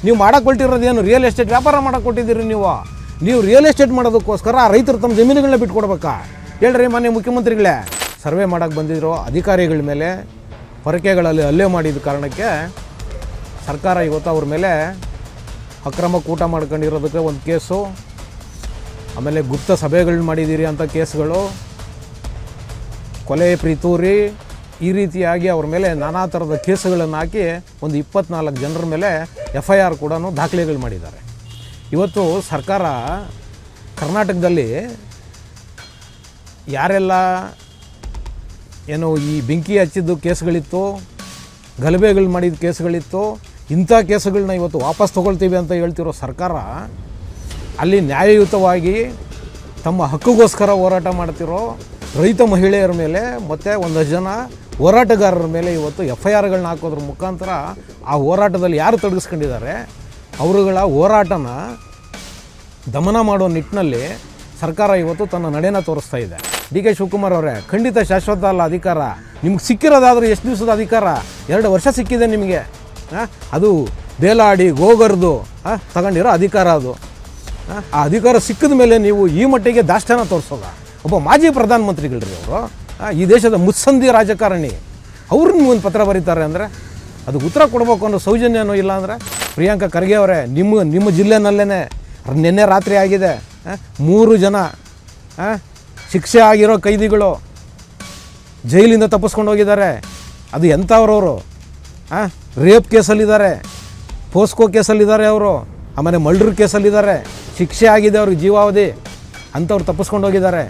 ನೀವು ಮಾಡಕ್ಕೆ real estate ವ್ಯಾಪಾರ ಮಾಡಕ್ಕೆ ಕೊಟ್ಟಿದ್ದೀರಿ. ನೀವು ರಿಯಲ್ ಎಸ್ಟೇಟ್ ಮಾಡೋದಕ್ಕೋಸ್ಕರ ರೈತರು ತಮ್ಮ ಜಮೀನುಗಳನ್ನ ಬಿಟ್ಕೊಡ್ಬೇಕಾ? ಹೇಳ್ರಿ ಮಾನ್ಯ ಮುಖ್ಯಮಂತ್ರಿಗಳೇ. ಸರ್ವೆ ಮಾಡೋಕ್ಕೆ ಬಂದಿರೋ ಅಧಿಕಾರಿಗಳ ಮೇಲೆ ಪೊರಕೆಗಳಲ್ಲಿ ಹಲ್ಲೆ ಮಾಡಿದ ಕಾರಣಕ್ಕೆ ಸರ್ಕಾರ ಇವತ್ತು ಅವ್ರ ಮೇಲೆ ಅಕ್ರಮ ಕೂಟ ಮಾಡ್ಕೊಂಡಿರೋದಕ್ಕೆ ಒಂದು ಕೇಸು, ಆಮೇಲೆ ಗುಪ್ತ ಸಭೆಗಳನ್ನ ಮಾಡಿದ್ದೀರಿ ಅಂತ ಕೇಸ್ಗಳು, ಕೊಲೆ ಪಿತೂರಿ, ಈ ರೀತಿಯಾಗಿ ಅವ್ರ ಮೇಲೆ ನಾನಾ ಥರದ ಕೇಸುಗಳನ್ನು ಹಾಕಿ ಒಂದು 24 ಜನರ ಮೇಲೆ FIR ಕೂಡ ದಾಖಲೆಗಳು ಮಾಡಿದ್ದಾರೆ. ಇವತ್ತು ಸರ್ಕಾರ ಕರ್ನಾಟಕದಲ್ಲಿ ಯಾರೆಲ್ಲ ಏನು ಈ ಬೆಂಕಿ ಹಚ್ಚಿದ್ದು ಕೇಸ್ಗಳಿತ್ತು, ಗಲಭೆಗಳು ಮಾಡಿದ ಕೇಸ್ಗಳಿತ್ತು, ಇಂಥ ಕೇಸುಗಳನ್ನ ಇವತ್ತು ವಾಪಸ್ ತೊಗೊಳ್ತೀವಿ ಅಂತ ಹೇಳ್ತಿರೋ ಸರ್ಕಾರ, ಅಲ್ಲಿ ನ್ಯಾಯಯುತವಾಗಿ ತಮ್ಮ ಹಕ್ಕಿಗೋಸ್ಕರ ಹೋರಾಟ ಮಾಡ್ತಿರೋ ರೈತ ಮಹಿಳೆಯರ ಮೇಲೆ ಮತ್ತು ಒಂದಷ್ಟು ಜನ ಹೋರಾಟಗಾರರ ಮೇಲೆ ಇವತ್ತು FIRಗಳನ್ನ ಹಾಕೋದ್ರ ಮುಖಾಂತರ ಆ ಹೋರಾಟದಲ್ಲಿ ಯಾರು ತೊಡಗಿಸ್ಕೊಂಡಿದ್ದಾರೆ ಅವರುಗಳ ಹೋರಾಟನ ದಮನ ಮಾಡೋ ನಿಟ್ಟಿನಲ್ಲಿ ಸರ್ಕಾರ ಇವತ್ತು ತನ್ನ ನಡೆನ ತೋರಿಸ್ತಾ ಇದೆ. DK ಶಿವಕುಮಾರ್ ಅವರೇ, ಖಂಡಿತ ಶಾಶ್ವತ ಅಲ್ಲ ಅಧಿಕಾರ. ನಿಮ್ಗೆ ಸಿಕ್ಕಿರೋದಾದರೂ ಎಷ್ಟು ದಿವಸದ ಅಧಿಕಾರ? 2 ವರ್ಷ ಸಿಕ್ಕಿದೆ ನಿಮಗೆ. ಅದು ಬೇಲಾಡಿ ಗೋಗರ್ದು ತಗೊಂಡಿರೋ ಅಧಿಕಾರ ಅದು. ಆ ಅಧಿಕಾರ ಸಿಕ್ಕಿದ ಮೇಲೆ ನೀವು ಈ ಮಟ್ಟಿಗೆ ದಾಷ್ಟಾನ ತೋರಿಸೋದ? ಒಬ್ಬ ಮಾಜಿ ಪ್ರಧಾನಮಂತ್ರಿಗಳ್ರಿ ಅವರು, ಈ ದೇಶದ ಮುತ್ಸಂದಿ ರಾಜಕಾರಣಿ, ಅವ್ರು ನಿಮ್ಗೊಂದು ಪತ್ರ ಬರೀತಾರೆ ಅಂದರೆ ಅದಕ್ಕೆ ಉತ್ತರ ಕೊಡಬೇಕು ಅನ್ನೋ ಸೌಜನ್ಯನೂ ಇಲ್ಲ ಅಂದರೆ, ಪ್ರಿಯಾಂಕಾ ಖರ್ಗೆ ಅವರೇ, ನಿಮ್ಮ ಜಿಲ್ಲೆನಲ್ಲೇ ನಿನ್ನೆ ರಾತ್ರಿ ಆಗಿದೆ 3 ಜನ ಶಿಕ್ಷೆ ಆಗಿರೋ ಕೈದಿಗಳು ಜೈಲಿಂದ ತಪ್ಪಿಸ್ಕೊಂಡು ಹೋಗಿದ್ದಾರೆ. ಅದು ಎಂಥವ್ರವರು? ರೇಪ್ ಕೇಸಲ್ಲಿದ್ದಾರೆ, ಪೋಸ್ಕೋ ಕೇಸಲ್ಲಿದ್ದಾರೆ ಅವರು, ಆಮೇಲೆ ಮರ್ಡರ್ ಕೇಸಲ್ಲಿದ್ದಾರೆ, ಶಿಕ್ಷೆ ಆಗಿದೆ ಅವ್ರಿಗೆ ಜೀವಾವಧಿ, ಅಂಥವ್ರು ತಪ್ಪಿಸ್ಕೊಂಡು ಹೋಗಿದ್ದಾರೆ.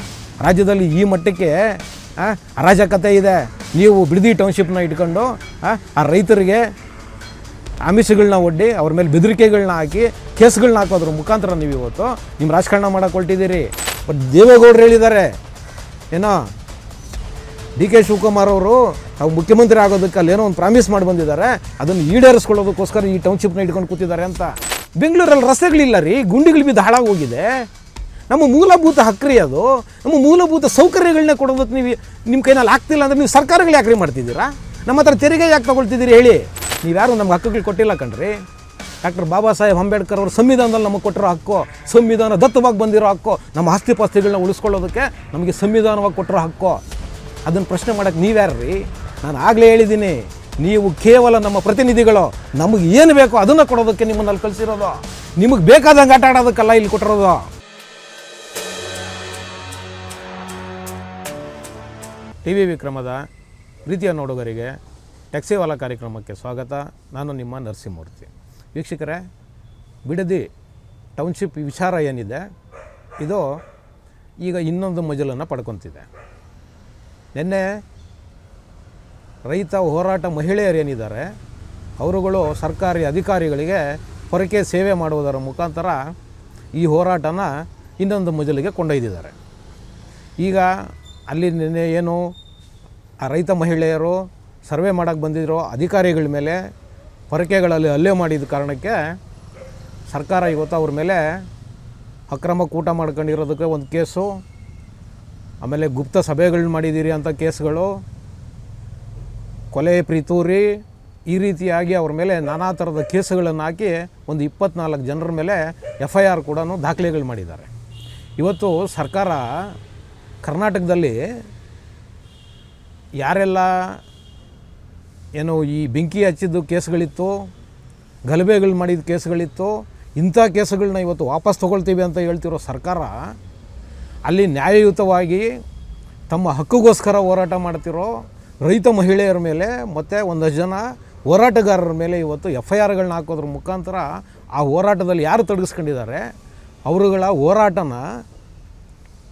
ರಾಜ್ಯದಲ್ಲಿ ಈ ಮಟ್ಟಕ್ಕೆ ಅರಾಜಕತೆ ಇದೆ. ನೀವು ಬಿಡದಿ ಟೌನ್ಶಿಪ್ನ ಇಟ್ಕೊಂಡು ಆ ರೈತರಿಗೆ ಆಮಿಷಗಳನ್ನ ಒಡ್ಡಿ ಅವ್ರ ಮೇಲೆ ಬೆದರಿಕೆಗಳನ್ನ ಹಾಕಿ ಕೇಸ್ಗಳನ್ನ ಹಾಕೋದ್ರ ಮುಖಾಂತರ ನೀವು ಇವತ್ತು ನಿಮ್ಮ ರಾಜಕಾರಣ ಮಾಡೋಕೆ ಹೊರಟಿದ್ದೀರಿ. ಬಟ್ ದೇವೇಗೌಡರು ಹೇಳಿದ್ದಾರೆ ಏನೋ, DK ಶಿವಕುಮಾರ್ ಅವರು ಅವ್ರು ಮುಖ್ಯಮಂತ್ರಿ ಆಗೋದಕ್ಕೆ ಅಲ್ಲೇನೋ ಒಂದು ಪ್ರಾಮಿಸ್ ಮಾಡಿ ಬಂದಿದ್ದಾರೆ, ಅದನ್ನು ಈಡೇರಿಸ್ಕೊಳ್ಳೋದಕ್ಕೋಸ್ಕರ ಈ ಟೌನ್ಶಿಪ್ನ ಇಟ್ಕೊಂಡು ಕೂತಿದ್ದಾರೆ ಅಂತ. ಬೆಂಗಳೂರಲ್ಲಿ ರಸ್ತೆಗಳಿಲ್ಲ ರೀ, ಗುಂಡಿಗಳು ಬಿದ್ದು ಹಾಳಾಗಿ ಹೋಗಿದೆ. ನಮ್ಮ ಮೂಲಭೂತ ಹಕ್ಕ್ರಿ ಅದು. ನಮ್ಮ ಮೂಲಭೂತ ಸೌಕರ್ಯಗಳನ್ನ ಕೊಡೋದಕ್ಕೆ ನೀವು ನಿಮ್ಮ ಕೈನಲ್ಲಿ ಆಗ್ತಿಲ್ಲ ಅಂದರೆ ನೀವು ಸರ್ಕಾರಗಳು ಯಾಕ್ರಿ ಮಾಡ್ತಿದ್ದೀರಾ? ನಮ್ಮ ಹತ್ರ ತೆರಿಗೆ ಯಾಕೆ ತೊಗೊಳ್ತಿದ್ದೀರಿ ಹೇಳಿ? ನೀವ್ಯಾರು ನಮ್ಗೆ ಹಕ್ಕುಗಳು ಕೊಟ್ಟಿಲ್ಲ ಕಣ್ರಿ. ಡಾಕ್ಟರ್ ಬಾಬಾ ಸಾಹೇಬ್ ಅಂಬೇಡ್ಕರ್ ಅವರು ಸಂವಿಧಾನದಲ್ಲಿ ನಮಗೆ ಕೊಟ್ಟಿರೋ ಹಕ್ಕು, ಸಂವಿಧಾನ ದತ್ತವಾಗಿ ಬಂದಿರೋ ಹಕ್ಕು, ನಮ್ಮ ಆಸ್ತಿ ಪಾಸ್ತಿಗಳನ್ನ ಉಳಿಸ್ಕೊಳ್ಳೋದಕ್ಕೆ ನಮಗೆ ಸಂವಿಧಾನವಾಗಿ ಕೊಟ್ಟಿರೋ ಹಕ್ಕು. ಅದನ್ನು ಪ್ರಶ್ನೆ ಮಾಡೋಕ್ಕೆ ನೀವ್ಯಾರು ರೀ? ನಾನು ಆಗಲೇ ಹೇಳಿದ್ದೀನಿ, ನೀವು ಕೇವಲ ನಮ್ಮ ಪ್ರತಿನಿಧಿಗಳು. ನಮಗೆ ಏನು ಬೇಕೋ ಅದನ್ನು ಕೊಡೋದಕ್ಕೆ ನಿಮ್ಮನ್ನಲ್ಲಿ ಕಳಿಸಿರೋದು. ನಿಮಗೆ ಬೇಕಾದಂಗೆ ಆಟ ಆಡೋದಕ್ಕಲ್ಲ ಇಲ್ಲಿ ಕೊಟ್ಟಿರೋದು. TV ವಿಕ್ರಮದ ಪ್ರೀತಿಯ ನೋಡುಗರಿಗೆ ಟ್ಯಾಕ್ಸಿವಾಲ ಕಾರ್ಯಕ್ರಮಕ್ಕೆ ಸ್ವಾಗತ. ನಾನು ನಿಮ್ಮ ನರಸಿಂಹಮೂರ್ತಿ. ವೀಕ್ಷಕರೇ, ಬಿಡದಿ ಟೌನ್ಶಿಪ್ ವಿಚಾರ ಏನಿದೆ ಇದು ಈಗ ಇನ್ನೊಂದು ಮಜಲನ್ನು ಪಡ್ಕೊತಿದೆ. ನಿನ್ನೆ ರೈತ ಹೋರಾಟ ಮಹಿಳೆಯರೇನಿದ್ದಾರೆ ಅವರುಗಳು ಸರ್ಕಾರಿ ಅಧಿಕಾರಿಗಳಿಗೆ ಪೊರಕೆ ಸೇವೆ ಮಾಡುವುದರ ಮುಖಾಂತರ ಈ ಹೋರಾಟನ ಇನ್ನೊಂದು ಮಜಲಿಗೆ ಕೊಂಡೊಯ್ದಿದ್ದಾರೆ. ಈಗ ಅಲ್ಲಿ ನಿನ್ನೆ ಏನು ಆ ರೈತ ಮಹಿಳೆಯರು ಸರ್ವೆ ಮಾಡೋಕ್ಕೆ ಬಂದಿರೋ ಅಧಿಕಾರಿಗಳ ಮೇಲೆ ಪೊರಕೆಗಳಲ್ಲಿ ಹಲ್ಲೆ ಮಾಡಿದ ಕಾರಣಕ್ಕೆ ಸರ್ಕಾರ ಇವತ್ತು ಅವ್ರ ಮೇಲೆ ಅಕ್ರಮ ಕೂಟ ಮಾಡ್ಕೊಂಡಿರೋದಕ್ಕೆ ಒಂದು ಕೇಸು, ಆಮೇಲೆ ಗುಪ್ತ ಸಭೆಗಳನ್ನ ಮಾಡಿದ್ದೀರಿ ಅಂತ ಕೇಸ್ಗಳು, ಕೊಲೆ ಪಿತೂರಿ, ಈ ರೀತಿಯಾಗಿ ಅವ್ರ ಮೇಲೆ ನಾನಾ ಥರದ ಕೇಸುಗಳನ್ನು ಹಾಕಿ ಒಂದು 24 ಜನರ ಮೇಲೆ FIR ಕೂಡ ದಾಖಲೆಗಳು ಮಾಡಿದ್ದಾರೆ. ಇವತ್ತು ಸರ್ಕಾರ ಕರ್ನಾಟಕದಲ್ಲಿ ಯಾರೆಲ್ಲ ಏನು ಈ ಬೆಂಕಿ ಹಚ್ಚಿದ್ದು ಕೇಸ್ಗಳಿತ್ತು, ಗಲಭೆಗಳು ಮಾಡಿದ ಕೇಸ್ಗಳಿತ್ತು, ಇಂಥ ಕೇಸುಗಳನ್ನ ಇವತ್ತು ವಾಪಸ್ ತೊಗೊಳ್ತೀವಿ ಅಂತ ಹೇಳ್ತಿರೋ ಸರ್ಕಾರ, ಅಲ್ಲಿ ನ್ಯಾಯಯುತವಾಗಿ ತಮ್ಮ ಹಕ್ಕಿಗೋಸ್ಕರ ಹೋರಾಟ ಮಾಡ್ತಿರೋ ರೈತ ಮಹಿಳೆಯರ ಮೇಲೆ ಮತ್ತು ಒಂದಷ್ಟು ಜನ ಹೋರಾಟಗಾರರ ಮೇಲೆ ಇವತ್ತು FIRಗಳನ್ನ ಹಾಕೋದ್ರ ಮುಖಾಂತರ ಆ ಹೋರಾಟದಲ್ಲಿ ಯಾರು ತೊಡಗಿಸ್ಕೊಂಡಿದ್ದಾರೆ ಅವರುಗಳ ಹೋರಾಟನ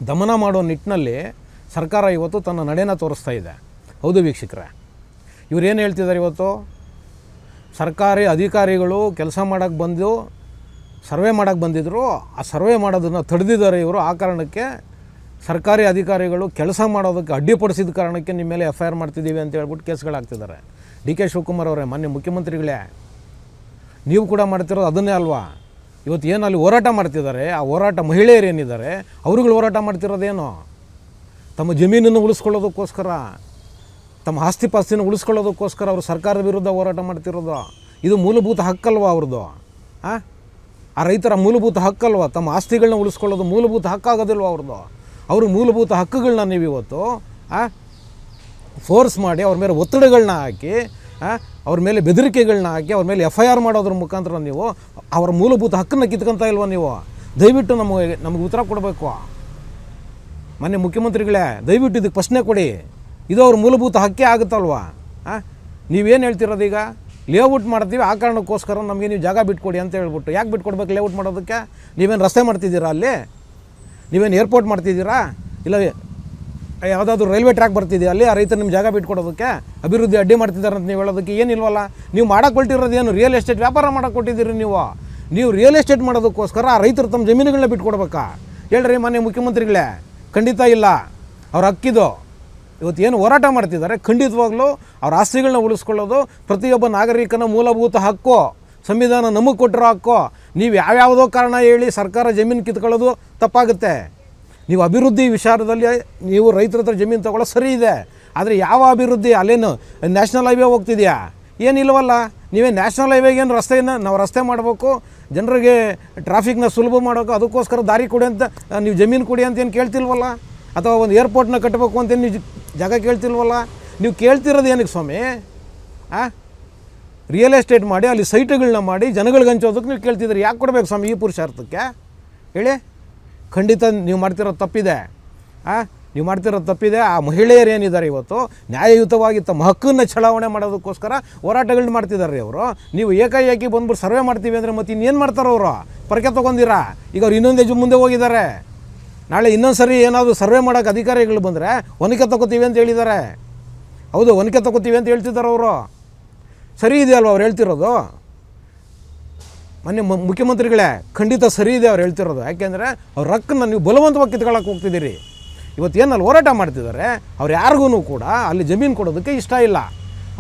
ದಮನ ಮಾಡೋ ನಿಟ್ಟಿನಲ್ಲಿ ಸರ್ಕಾರ ಇವತ್ತು ತನ್ನ ನಡೆನ ತೋರಿಸ್ತಾ ಇದೆ. ಹೌದು ವೀಕ್ಷಕರೇ, ಇವರೇನು ಹೇಳ್ತಿದ್ದಾರೆ, ಇವತ್ತು ಸರ್ಕಾರಿ ಅಧಿಕಾರಿಗಳು ಕೆಲಸ ಮಾಡೋಕ್ಕೆ ಬಂದು ಸರ್ವೆ ಮಾಡೋಕ್ಕೆ ಬಂದಿದ್ದರು, ಆ ಸರ್ವೆ ಮಾಡೋದನ್ನು ತಡೆದಿದ್ದಾರೆ ಇವರು. ಆ ಕಾರಣಕ್ಕೆ ಸರ್ಕಾರಿ ಅಧಿಕಾರಿಗಳು ಕೆಲಸ ಮಾಡೋದಕ್ಕೆ ಅಡ್ಡಿಪಡಿಸಿದ ಕಾರಣಕ್ಕೆ ನಿಮ್ಮ ಮೇಲೆ FIR ಮಾಡ್ತಿದ್ದೀವಿ ಅಂತ ಹೇಳ್ಬಿಟ್ಟು ಕೇಸ್ಗಳಾಗ್ತಿದ್ದಾರೆ. DK ಶಿವಕುಮಾರ್ ಅವರೇ, ಮಾನ್ಯ ಮುಖ್ಯಮಂತ್ರಿಗಳೇ, ನೀವು ಕೂಡ ಮಾಡ್ತಿರೋದು ಅದನ್ನೇ ಅಲ್ವಾ? ಇವತ್ತು ಏನು ಅಲ್ಲಿ ಹೋರಾಟ ಮಾಡ್ತಿದ್ದಾರೆ, ಆ ಹೋರಾಟ ಮಹಿಳೆಯರು ಏನಿದ್ದಾರೆ ಅವರುಗಳು ಹೋರಾಟ ಮಾಡ್ತಿರೋದೇನು? ತಮ್ಮ ಜಮೀನನ್ನು ಉಳಿಸ್ಕೊಳ್ಳೋದಕ್ಕೋಸ್ಕರ, ತಮ್ಮ ಆಸ್ತಿ ಪಾಸ್ತಿನ ಉಳಿಸ್ಕೊಳ್ಳೋದಕ್ಕೋಸ್ಕರ ಅವರು ಸರ್ಕಾರದ ವಿರುದ್ಧ ಹೋರಾಟ ಮಾಡ್ತಿರೋದು. ಇದು ಮೂಲಭೂತ ಹಕ್ಕಲ್ವ ಅವ್ರದ್ದು? ಆ ರೈತರ ಮೂಲಭೂತ ಹಕ್ಕಲ್ವ, ತಮ್ಮ ಆಸ್ತಿಗಳನ್ನ ಉಳಿಸ್ಕೊಳ್ಳೋದು ಮೂಲಭೂತ ಹಕ್ಕಾಗೋದಿಲ್ವ ಅವ್ರದ್ದು? ಅವ್ರ ಮೂಲಭೂತ ಹಕ್ಕುಗಳನ್ನ ನೀವು ಇವತ್ತು ಫೋರ್ಸ್ ಮಾಡಿ ಅವ್ರ ಮೇಲೆ ಒತ್ತಡಗಳನ್ನ ಹಾಕಿ, ಅವ್ರ ಮೇಲೆ ಬೆದರಿಕೆಗಳನ್ನ ಹಾಕಿ, ಅವ್ರ ಮೇಲೆ FIR ಮಾಡೋದ್ರ ಮುಖಾಂತರ ನೀವು ಅವರ ಮೂಲಭೂತ ಹಕ್ಕನ್ನು ಕಿತ್ಕೊತಾ ಇಲ್ವ ನೀವು? ದಯವಿಟ್ಟು ನಮಗೆ ಉತ್ತರ ಕೊಡಬೇಕು. ಮೊನ್ನೆ ಮುಖ್ಯಮಂತ್ರಿಗಳೇ, ದಯವಿಟ್ಟು ಇದಕ್ಕೆ ಪ್ರಶ್ನೆ ಕೊಡಿ. ಇದು ಅವ್ರ ಮೂಲಭೂತ ಹಕ್ಕೇ ಆಗುತ್ತಲ್ವ? ನೀವೇನು ಹೇಳ್ತಿರೋದು ಈಗ? ಲೇಔಟ್ ಮಾಡ್ತೀವಿ, ಆ ಕಾರಣಕ್ಕೋಸ್ಕರ ನಮಗೆ ನೀವು ಜಾಗ ಬಿಟ್ಕೊಡಿ ಅಂತ ಹೇಳ್ಬಿಟ್ಟು. ಯಾಕೆ ಬಿಟ್ಕೊಡ್ಬೇಕು ಲೇಔಟ್ ಮಾಡೋದಕ್ಕೆ? ನೀವೇನು ರಸ್ತೆ ಮಾಡ್ತಿದ್ದೀರಾ ಅಲ್ಲಿ? ನೀವೇನು ಏರ್ಪೋರ್ಟ್ ಮಾಡ್ತಿದ್ದೀರಾ? ಇಲ್ಲ ಯಾವುದಾದ್ರೂ ರೈಲ್ವೆ ಟ್ರ್ಯಾಕ್ ಬರ್ತಿದೆಯಾ ಅಲ್ಲಿ? ಆ ರೈತರು ನಿಮ್ಮ ಜಾಗ ಬಿಟ್ಕೊಡೋದಕ್ಕೆ ಅಭಿವೃದ್ಧಿ ಅಡ್ಡಿ ಮಾಡ್ತಿದ್ದಾರೆ ಅಂತ ನೀವು ಹೇಳೋದಕ್ಕೆ ಏನಿಲ್ವಲ್ಲ? ನೀವು ಮಾಡೋಕ್ಕೆ ಕೊಟ್ಟಿರೋದು ಏನು? ರಿಯಲ್ ಎಸ್ಟೇಟ್ ವ್ಯಾಪಾರ ಮಾಡೋಕ್ಕೆ ಕೊಟ್ಟಿದ್ದೀರಿ ನೀವು ರಿಯಲ್ ಎಸ್ಟೇಟ್ ಮಾಡೋದಕ್ಕೋಸ್ಕರ ಆ ರೈತರು ತಮ್ಮ ಜಮೀನುಗಳನ್ನ ಬಿಟ್ಕೊಡ್ಬೇಕಾ? ಹೇಳ್ರಿ ಮಾನ್ಯ ಮುಖ್ಯಮಂತ್ರಿಗಳೇ. ಖಂಡಿತ ಇಲ್ಲ, ಅವ್ರ ಹಕ್ಕಿದು. ಇವತ್ತು ಏನು ಹೋರಾಟ ಮಾಡ್ತಿದ್ದಾರೆ, ಖಂಡಿತವಾಗ್ಲೂ ಅವ್ರ ಆಸ್ತಿಗಳನ್ನ ಉಳಿಸ್ಕೊಳ್ಳೋದು ಪ್ರತಿಯೊಬ್ಬ ನಾಗರಿಕನ ಮೂಲಭೂತ ಹಕ್ಕು. ಸಂವಿಧಾನ ನಮಗೆ ಕೊಟ್ಟಿರೋ ಹಕ್ಕು. ನೀವು ಯಾವ್ಯಾವುದೋ ಕಾರಣ ಹೇಳಿ ಸರ್ಕಾರ ಜಮೀನು ಕಿತ್ಕೊಳ್ಳೋದು ತಪ್ಪಾಗುತ್ತೆ. ನೀವು ಅಭಿವೃದ್ಧಿ ವಿಚಾರದಲ್ಲಿ ನೀವು ರೈತರ ಹತ್ರ ಜಮೀನು ತೊಗೊಳ್ಳೋದು ಸರಿ ಇದೆ, ಆದರೆ ಯಾವ ಅಭಿವೃದ್ಧಿ? ಅಲ್ಲೇನು ನ್ಯಾಷನಲ್ ಹೈವೇ ಹೋಗ್ತಿದೆಯಾ? ಏನಿಲ್ಲವಲ್ಲ. ನೀವೇ ನ್ಯಾಷನಲ್ ಹೈವೇಗೇನು ರಸ್ತೆಯನ್ನು ನಾವು ರಸ್ತೆ ಮಾಡಬೇಕು, ಜನರಿಗೆ ಟ್ರಾಫಿಕ್ನ ಸುಲಭ ಮಾಡೋಕೆ, ಅದಕ್ಕೋಸ್ಕರ ದಾರಿ ಕೊಡಿ ಅಂತ ನೀವು ಜಮೀನು ಕೊಡಿ ಅಂತೇನು ಕೇಳ್ತಿಲ್ವಲ್ಲ? ಅಥವಾ ಒಂದು ಏರ್ಪೋರ್ಟ್ನ ಕಟ್ಟಬೇಕು ಅಂತೇನು ನೀವು ಜಾಗ ಕೇಳ್ತಿಲ್ವಲ್ಲ? ನೀವು ಕೇಳ್ತಿರೋದು ಏನಕ್ಕೆ ಸ್ವಾಮಿ? ರಿಯಲ್ ಎಸ್ಟೇಟ್ ಮಾಡಿ ಅಲ್ಲಿ ಸೈಟ್ಗಳನ್ನ ಮಾಡಿ ಜನಗಳಿಗೆ ಹಂಚೋದಕ್ಕೆ ನೀವು ಕೇಳ್ತಿದ್ದೀರಿ. ಯಾಕೆ ಕೊಡಬೇಕು ಸ್ವಾಮಿ ಈ ಪುರುಷಾರ್ಥಕ್ಕೆ ಹೇಳಿ? ಖಂಡಿತ ನೀವು ಮಾಡ್ತಿರೋದು ತಪ್ಪಿದೆ. ನೀವು ಮಾಡ್ತಿರೋದು ತಪ್ಪಿದೆ. ಆ ಮಹಿಳೆಯರು ಏನಿದ್ದಾರೆ ಇವತ್ತು ನ್ಯಾಯಯುತವಾಗಿ ತಮ್ಮ ಹಕ್ಕನ್ನು ಚಲಾವಣೆ ಮಾಡೋದಕ್ಕೋಸ್ಕರ ಹೋರಾಟಗಳನ್ನ ಮಾಡ್ತಿದ್ದಾರೆ ಅವರು. ನೀವು ಏಕಾಏಕಿ ಬಂದ್ಬಿಟ್ಟು ಸರ್ವೆ ಮಾಡ್ತೀವಿ ಅಂದರೆ ಮತ್ತೆ ಇನ್ನೇನು ಮಾಡ್ತಾರೆ ಅವರು? ಪರಕೆ ತೊಗೊಂಡಿರಾ? ಈಗ ಅವ್ರು ಇನ್ನೊಂದು ಹೆಜ್ಜೆ ಮುಂದೆ ಹೋಗಿದ್ದಾರೆ. ನಾಳೆ ಇನ್ನೊಂದು ಸರಿ ಏನಾದರೂ ಸರ್ವೆ ಮಾಡೋಕ್ಕೆ ಅಧಿಕಾರಿಗಳು ಬಂದರೆ ಒನಕೆ ತಗೋತೀವಿ ಅಂತ ಹೇಳಿದ್ದಾರೆ. ಹೌದು, ಒನಕೆ ತಗೋತೀವಿ ಅಂತ ಹೇಳ್ತಿದ್ದಾರೆ ಅವರು. ಸರಿ ಇದೆ ಅಲ್ವ ಅವ್ರು ಹೇಳ್ತಿರೋದು? ಮೊನ್ನೆ ಮುಖ್ಯಮಂತ್ರಿಗಳೇ, ಖಂಡಿತ ಸರಿ ಇದೆ ಅವ್ರು ಹೇಳ್ತಿರೋದು. ಯಾಕೆಂದರೆ ಅವ್ರ ಹಕ್ಕನ್ನು ನೀವು ಬಲವಂತವಾಗಿ ಕಿತ್ಕೊಳ್ಳೋಕೆ ಹೋಗ್ತಿದ್ದೀರಿ. ಇವತ್ತು ಏನಲ್ಲಿ ಹೋರಾಟ ಮಾಡ್ತಿದ್ದಾರೆ ಅವ್ರು ಯಾರಿಗೂ ಕೂಡ ಅಲ್ಲಿ ಜಮೀನು ಕೊಡೋದಕ್ಕೆ ಇಷ್ಟ ಇಲ್ಲ.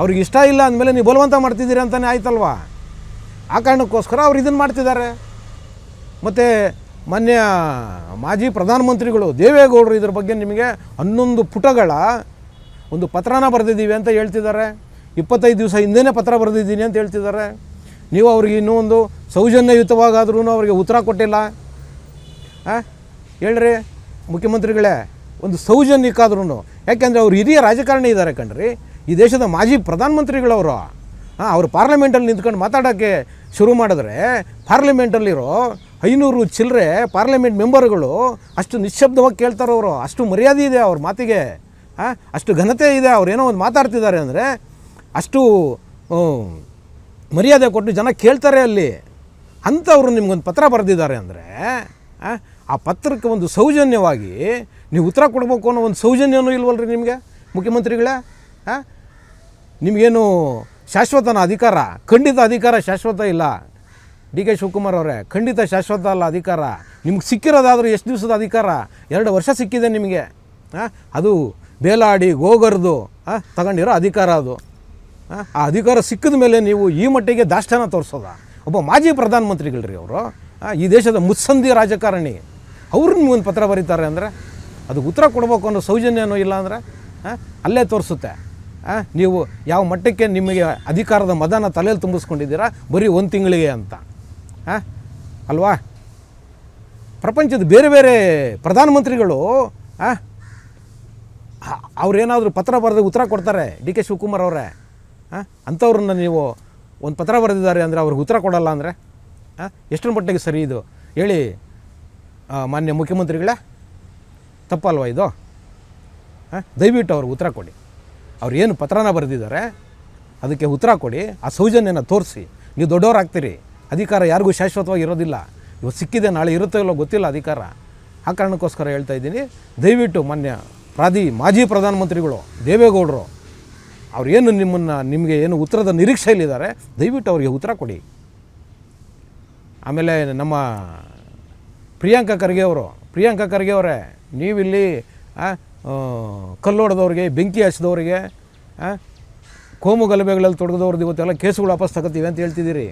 ಅವ್ರಿಗೆ ಇಷ್ಟ ಇಲ್ಲ ಅಂದಮೇಲೆ ನೀವು ಬಲವಂತ ಮಾಡ್ತಿದ್ದೀರಿ ಅಂತಲೇ ಆಯ್ತಲ್ವ? ಆ ಕಾರಣಕ್ಕೋಸ್ಕರ ಅವ್ರು ಇದನ್ನು ಮಾಡ್ತಿದ್ದಾರೆ. ಮತ್ತು ಮಾನ್ಯ ಮಾಜಿ ಪ್ರಧಾನಮಂತ್ರಿಗಳು ದೇವೇಗೌಡರು ಇದ್ರ ಬಗ್ಗೆ ನಿಮಗೆ 11 ಪುಟಗಳ ಒಂದು ಪತ್ರನ ಬರೆದಿದ್ದೀವಿ ಅಂತ ಹೇಳ್ತಿದ್ದಾರೆ. 25 ದಿವಸ ಹಿಂದೆಯೇ ಪತ್ರ ಬರೆದಿದ್ದೀನಿ ಅಂತ ಹೇಳ್ತಿದ್ದಾರೆ. ನೀವು ಅವ್ರಿಗೆ ಇನ್ನೂ ಒಂದು ಸೌಜನ್ಯಯುತವಾಗಾದ್ರೂ ಅವ್ರಿಗೆ ಉತ್ತರ ಕೊಟ್ಟಿಲ್ಲ. ಹೇಳ್ರಿ ಮುಖ್ಯಮಂತ್ರಿಗಳೇ, ಒಂದು ಸೌಜನ್ಯಕ್ಕಾದ್ರೂ. ಯಾಕೆಂದರೆ ಅವ್ರು ಹಿರಿಯ ರಾಜಕಾರಣಿ ಇದ್ದಾರೆ ಕಣ್ರಿ, ಈ ದೇಶದ ಮಾಜಿ ಪ್ರಧಾನಮಂತ್ರಿಗಳವರು. ಅವರು ಪಾರ್ಲಿಮೆಂಟಲ್ಲಿ ನಿಂತ್ಕೊಂಡು ಮಾತಾಡೋಕ್ಕೆ ಶುರು ಮಾಡಿದ್ರೆ ಪಾರ್ಲಿಮೆಂಟಲ್ಲಿರೋ 500 ಚಿಲ್ಲರೆ ಪಾರ್ಲಿಮೆಂಟ್ ಮೆಂಬರ್ಗಳು ಅಷ್ಟು ನಿಶ್ಶಬ್ದವಾಗಿ ಕೇಳ್ತಾರೆ. ಅವರು ಅಷ್ಟು ಮರ್ಯಾದೆ ಇದೆ ಅವ್ರ ಮಾತಿಗೆ, ಅಷ್ಟು ಘನತೆ ಇದೆ. ಅವ್ರು ಏನೋ ಒಂದು ಮಾತಾಡ್ತಿದ್ದಾರೆ ಅಂದರೆ ಅಷ್ಟು ಮರ್ಯಾದೆ ಕೊಟ್ಟು ಜನ ಕೇಳ್ತಾರೆ ಅಲ್ಲಿ. ಅಂಥವ್ರು ನಿಮ್ಗೊಂದು ಪತ್ರ ಬರೆದಿದ್ದಾರೆ ಅಂದರೆ ಆ ಪತ್ರಕ್ಕೆ ಒಂದು ಸೌಜನ್ಯವಾಗಿ ನೀವು ಉತ್ತರ ಕೊಡಬೇಕು ಅನ್ನೋ ಒಂದು ಸೌಜನ್ಯನೂ ಇಲ್ವಲ್ರಿ ನಿಮಗೆ ಮುಖ್ಯಮಂತ್ರಿಗಳೇ? ನಿಮಗೇನು ಶಾಶ್ವತನ ಅಧಿಕಾರ? ಖಂಡಿತ ಅಧಿಕಾರ ಶಾಶ್ವತ ಇಲ್ಲ. DK ಶಿವಕುಮಾರ್ ಅವರೇ, ಖಂಡಿತ ಶಾಶ್ವತ ಅಲ್ಲ ಅಧಿಕಾರ. ನಿಮ್ಗೆ ಸಿಕ್ಕಿರೋದಾದರೂ ಎಷ್ಟು ದಿವಸದ ಅಧಿಕಾರ? 2 ವರ್ಷ ಸಿಕ್ಕಿದೆ ನಿಮಗೆ. ಅದು ಬೇಲಾಡಿ ಗೋಗರ್ದು ತಗೊಂಡಿರೋ ಅಧಿಕಾರ ಅದು. ಆ ಅಧಿಕಾರ ಸಿಕ್ಕಿದ ಮೇಲೆ ನೀವು ಈ ಮಟ್ಟಿಗೆ ದಾಷ್ಟಾನ ತೋರಿಸೋದ? ಒಬ್ಬ ಮಾಜಿ ಪ್ರಧಾನಮಂತ್ರಿಗಳ್ರಿ ಅವರು, ಈ ದೇಶದ ಮುತ್ಸಂದಿ ರಾಜಕಾರಣಿ. ಅವ್ರು ನಿಮ್ಗೊಂದು ಪತ್ರ ಬರೀತಾರೆ ಅಂದರೆ ಅದು ಉತ್ತರ ಕೊಡಬೇಕು ಅನ್ನೋ ಸೌಜನ್ಯನೂ ಇಲ್ಲ ಅಂದರೆ ಅಲ್ಲೇ ತೋರಿಸುತ್ತೆ ನೀವು ಯಾವ ಮಟ್ಟಕ್ಕೆ ನಿಮಗೆ ಅಧಿಕಾರದ ಮದನ ತಲೆಯಲ್ಲಿ ತುಂಬಿಸ್ಕೊಂಡಿದ್ದೀರಾ ಬರೀ 1 ತಿಂಗಳಿಗೆ ಅಂತ. ಅಲ್ವಾ? ಪ್ರಪಂಚದ ಬೇರೆ ಬೇರೆ ಪ್ರಧಾನಮಂತ್ರಿಗಳು ಅವ್ರೇನಾದರೂ ಪತ್ರ ಬರೆದು ಉತ್ತರ ಕೊಡ್ತಾರೆ. DK ಶಿವಕುಮಾರ್ ಅವರೇ, ಅಂಥವ್ರನ್ನ ನೀವು ಒಂದು ಪತ್ರ ಬರೆದಿದ್ದಾರೆ ಅಂದರೆ ಅವ್ರಿಗೆ ಉತ್ತರ ಕೊಡಲ್ಲ ಅಂದರೆ ಎಷ್ಟರ ಮಟ್ಟಿಗೆ ಸರಿ ಇದು ಹೇಳಿ ಮಾನ್ಯ ಮುಖ್ಯಮಂತ್ರಿಗಳೇ? ತಪ್ಪಲ್ವ ಇದು? ದಯವಿಟ್ಟು ಅವ್ರಿಗೆ ಉತ್ತರ ಕೊಡಿ. ಅವ್ರು ಏನು ಪತ್ರನ ಬರೆದಿದ್ದಾರೆ ಅದಕ್ಕೆ ಉತ್ತರ ಕೊಡಿ. ಆ ಸೌಜನ್ಯನ ತೋರಿಸಿ. ನೀವು ದೊಡ್ಡವರಾಗ್ತೀರಿ. ಅಧಿಕಾರ ಯಾರಿಗೂ ಶಾಶ್ವತವಾಗಿ ಇರೋದಿಲ್ಲ. ಇವತ್ತು ಸಿಕ್ಕಿದೆ, ನಾಳೆ ಇರುತ್ತೋ ಇಲ್ಲೋ ಗೊತ್ತಿಲ್ಲ ಅಧಿಕಾರ. ಆ ಕಾರಣಕ್ಕೋಸ್ಕರ ಹೇಳ್ತಾ ಇದ್ದೀನಿ, ದಯವಿಟ್ಟು ಮಾನ್ಯ ಮಾಜಿ ಪ್ರಧಾನಮಂತ್ರಿಗಳು ದೇವೇಗೌಡರು ಅವ್ರು ಏನು ನಿಮಗೆ ಏನು ಉತ್ತರದ ನಿರೀಕ್ಷೆಯಲ್ಲಿದ್ದಾರೆ, ದಯವಿಟ್ಟು ಅವರಿಗೆ ಉತ್ತರ ಕೊಡಿ. ಆಮೇಲೆ ನಮ್ಮ ಪ್ರಿಯಾಂಕಾ ಖರ್ಗೆ ಅವರೇ, ನೀವಿಲ್ಲಿ ಕಲ್ಲೊಡೆದವ್ರಿಗೆ, ಬೆಂಕಿ ಹಚ್ಚಿದವ್ರಿಗೆ, ಕೋಮು ಗಲಭೆಗಳಲ್ಲಿ ತೊಡಗಿದವ್ರದ್ದು ಇವತ್ತೆಲ್ಲ ಕೇಸುಗಳು ವಾಪಸ್ ತಗೋತೀವಿ ಅಂತ ಹೇಳ್ತಿದ್ದೀರಿ.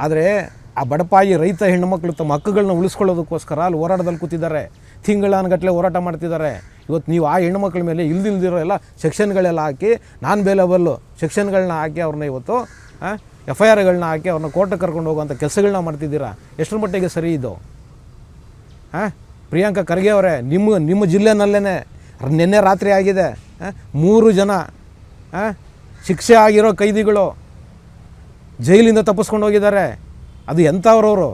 ಆದರೆ ಆ ಬಡಪಾಯಿ ರೈತ ಹೆಣ್ಣುಮಕ್ಕಳು ತಮ್ಮ ಹಕ್ಕುಗಳನ್ನ ಉಳಿಸ್ಕೊಳ್ಳೋದಕ್ಕೋಸ್ಕರ ಅಲ್ಲಿ ಹೋರಾಟದಲ್ಲಿ ಕೂತಿದ್ದಾರೆ. ತಿಂಗಳಾನುಗಟ್ಟಲೆ ಹೋರಾಟ ಮಾಡ್ತಿದ್ದಾರೆ. ಇವತ್ತು ನೀವು ಆ ಹೆಣ್ಣುಮಕ್ಳ ಮೇಲೆ ಇಲ್ದಿರೋ ಎಲ್ಲ ಸೆಕ್ಷನ್ಗಳೆಲ್ಲ ಹಾಕಿ, ನಾನ್ ಬೇಲಬಲ್ಲು ಸೆಕ್ಷನ್ಗಳನ್ನ ಹಾಕಿ ಅವ್ರನ್ನ ಇವತ್ತು FIRಗಳನ್ನ ಹಾಕಿ ಅವ್ರನ್ನ ಕೋರ್ಟಿಗೆ ಕರ್ಕೊಂಡು ಹೋಗುವಂಥ ಕೆಲಸಗಳನ್ನ ಮಾಡ್ತಿದ್ದೀರಾ. ಎಷ್ಟರ ಮಟ್ಟಿಗೆ ಸರಿ ಇದು? ಪ್ರಿಯಾಂಕಾ ಖರ್ಗೆ ಅವರೇ, ನಿಮ್ಮ ಜಿಲ್ಲೆನಲ್ಲೇ ನಿನ್ನೆ ರಾತ್ರಿ ಆಗಿದೆ 3 ಜನ ಶಿಕ್ಷೆ ಆಗಿರೋ ಕೈದಿಗಳು ಜೈಲಿಂದ ತಪ್ಪಿಸ್ಕೊಂಡು ಹೋಗಿದ್ದಾರೆ. ಅದು ಎಂಥವ್ರವರು?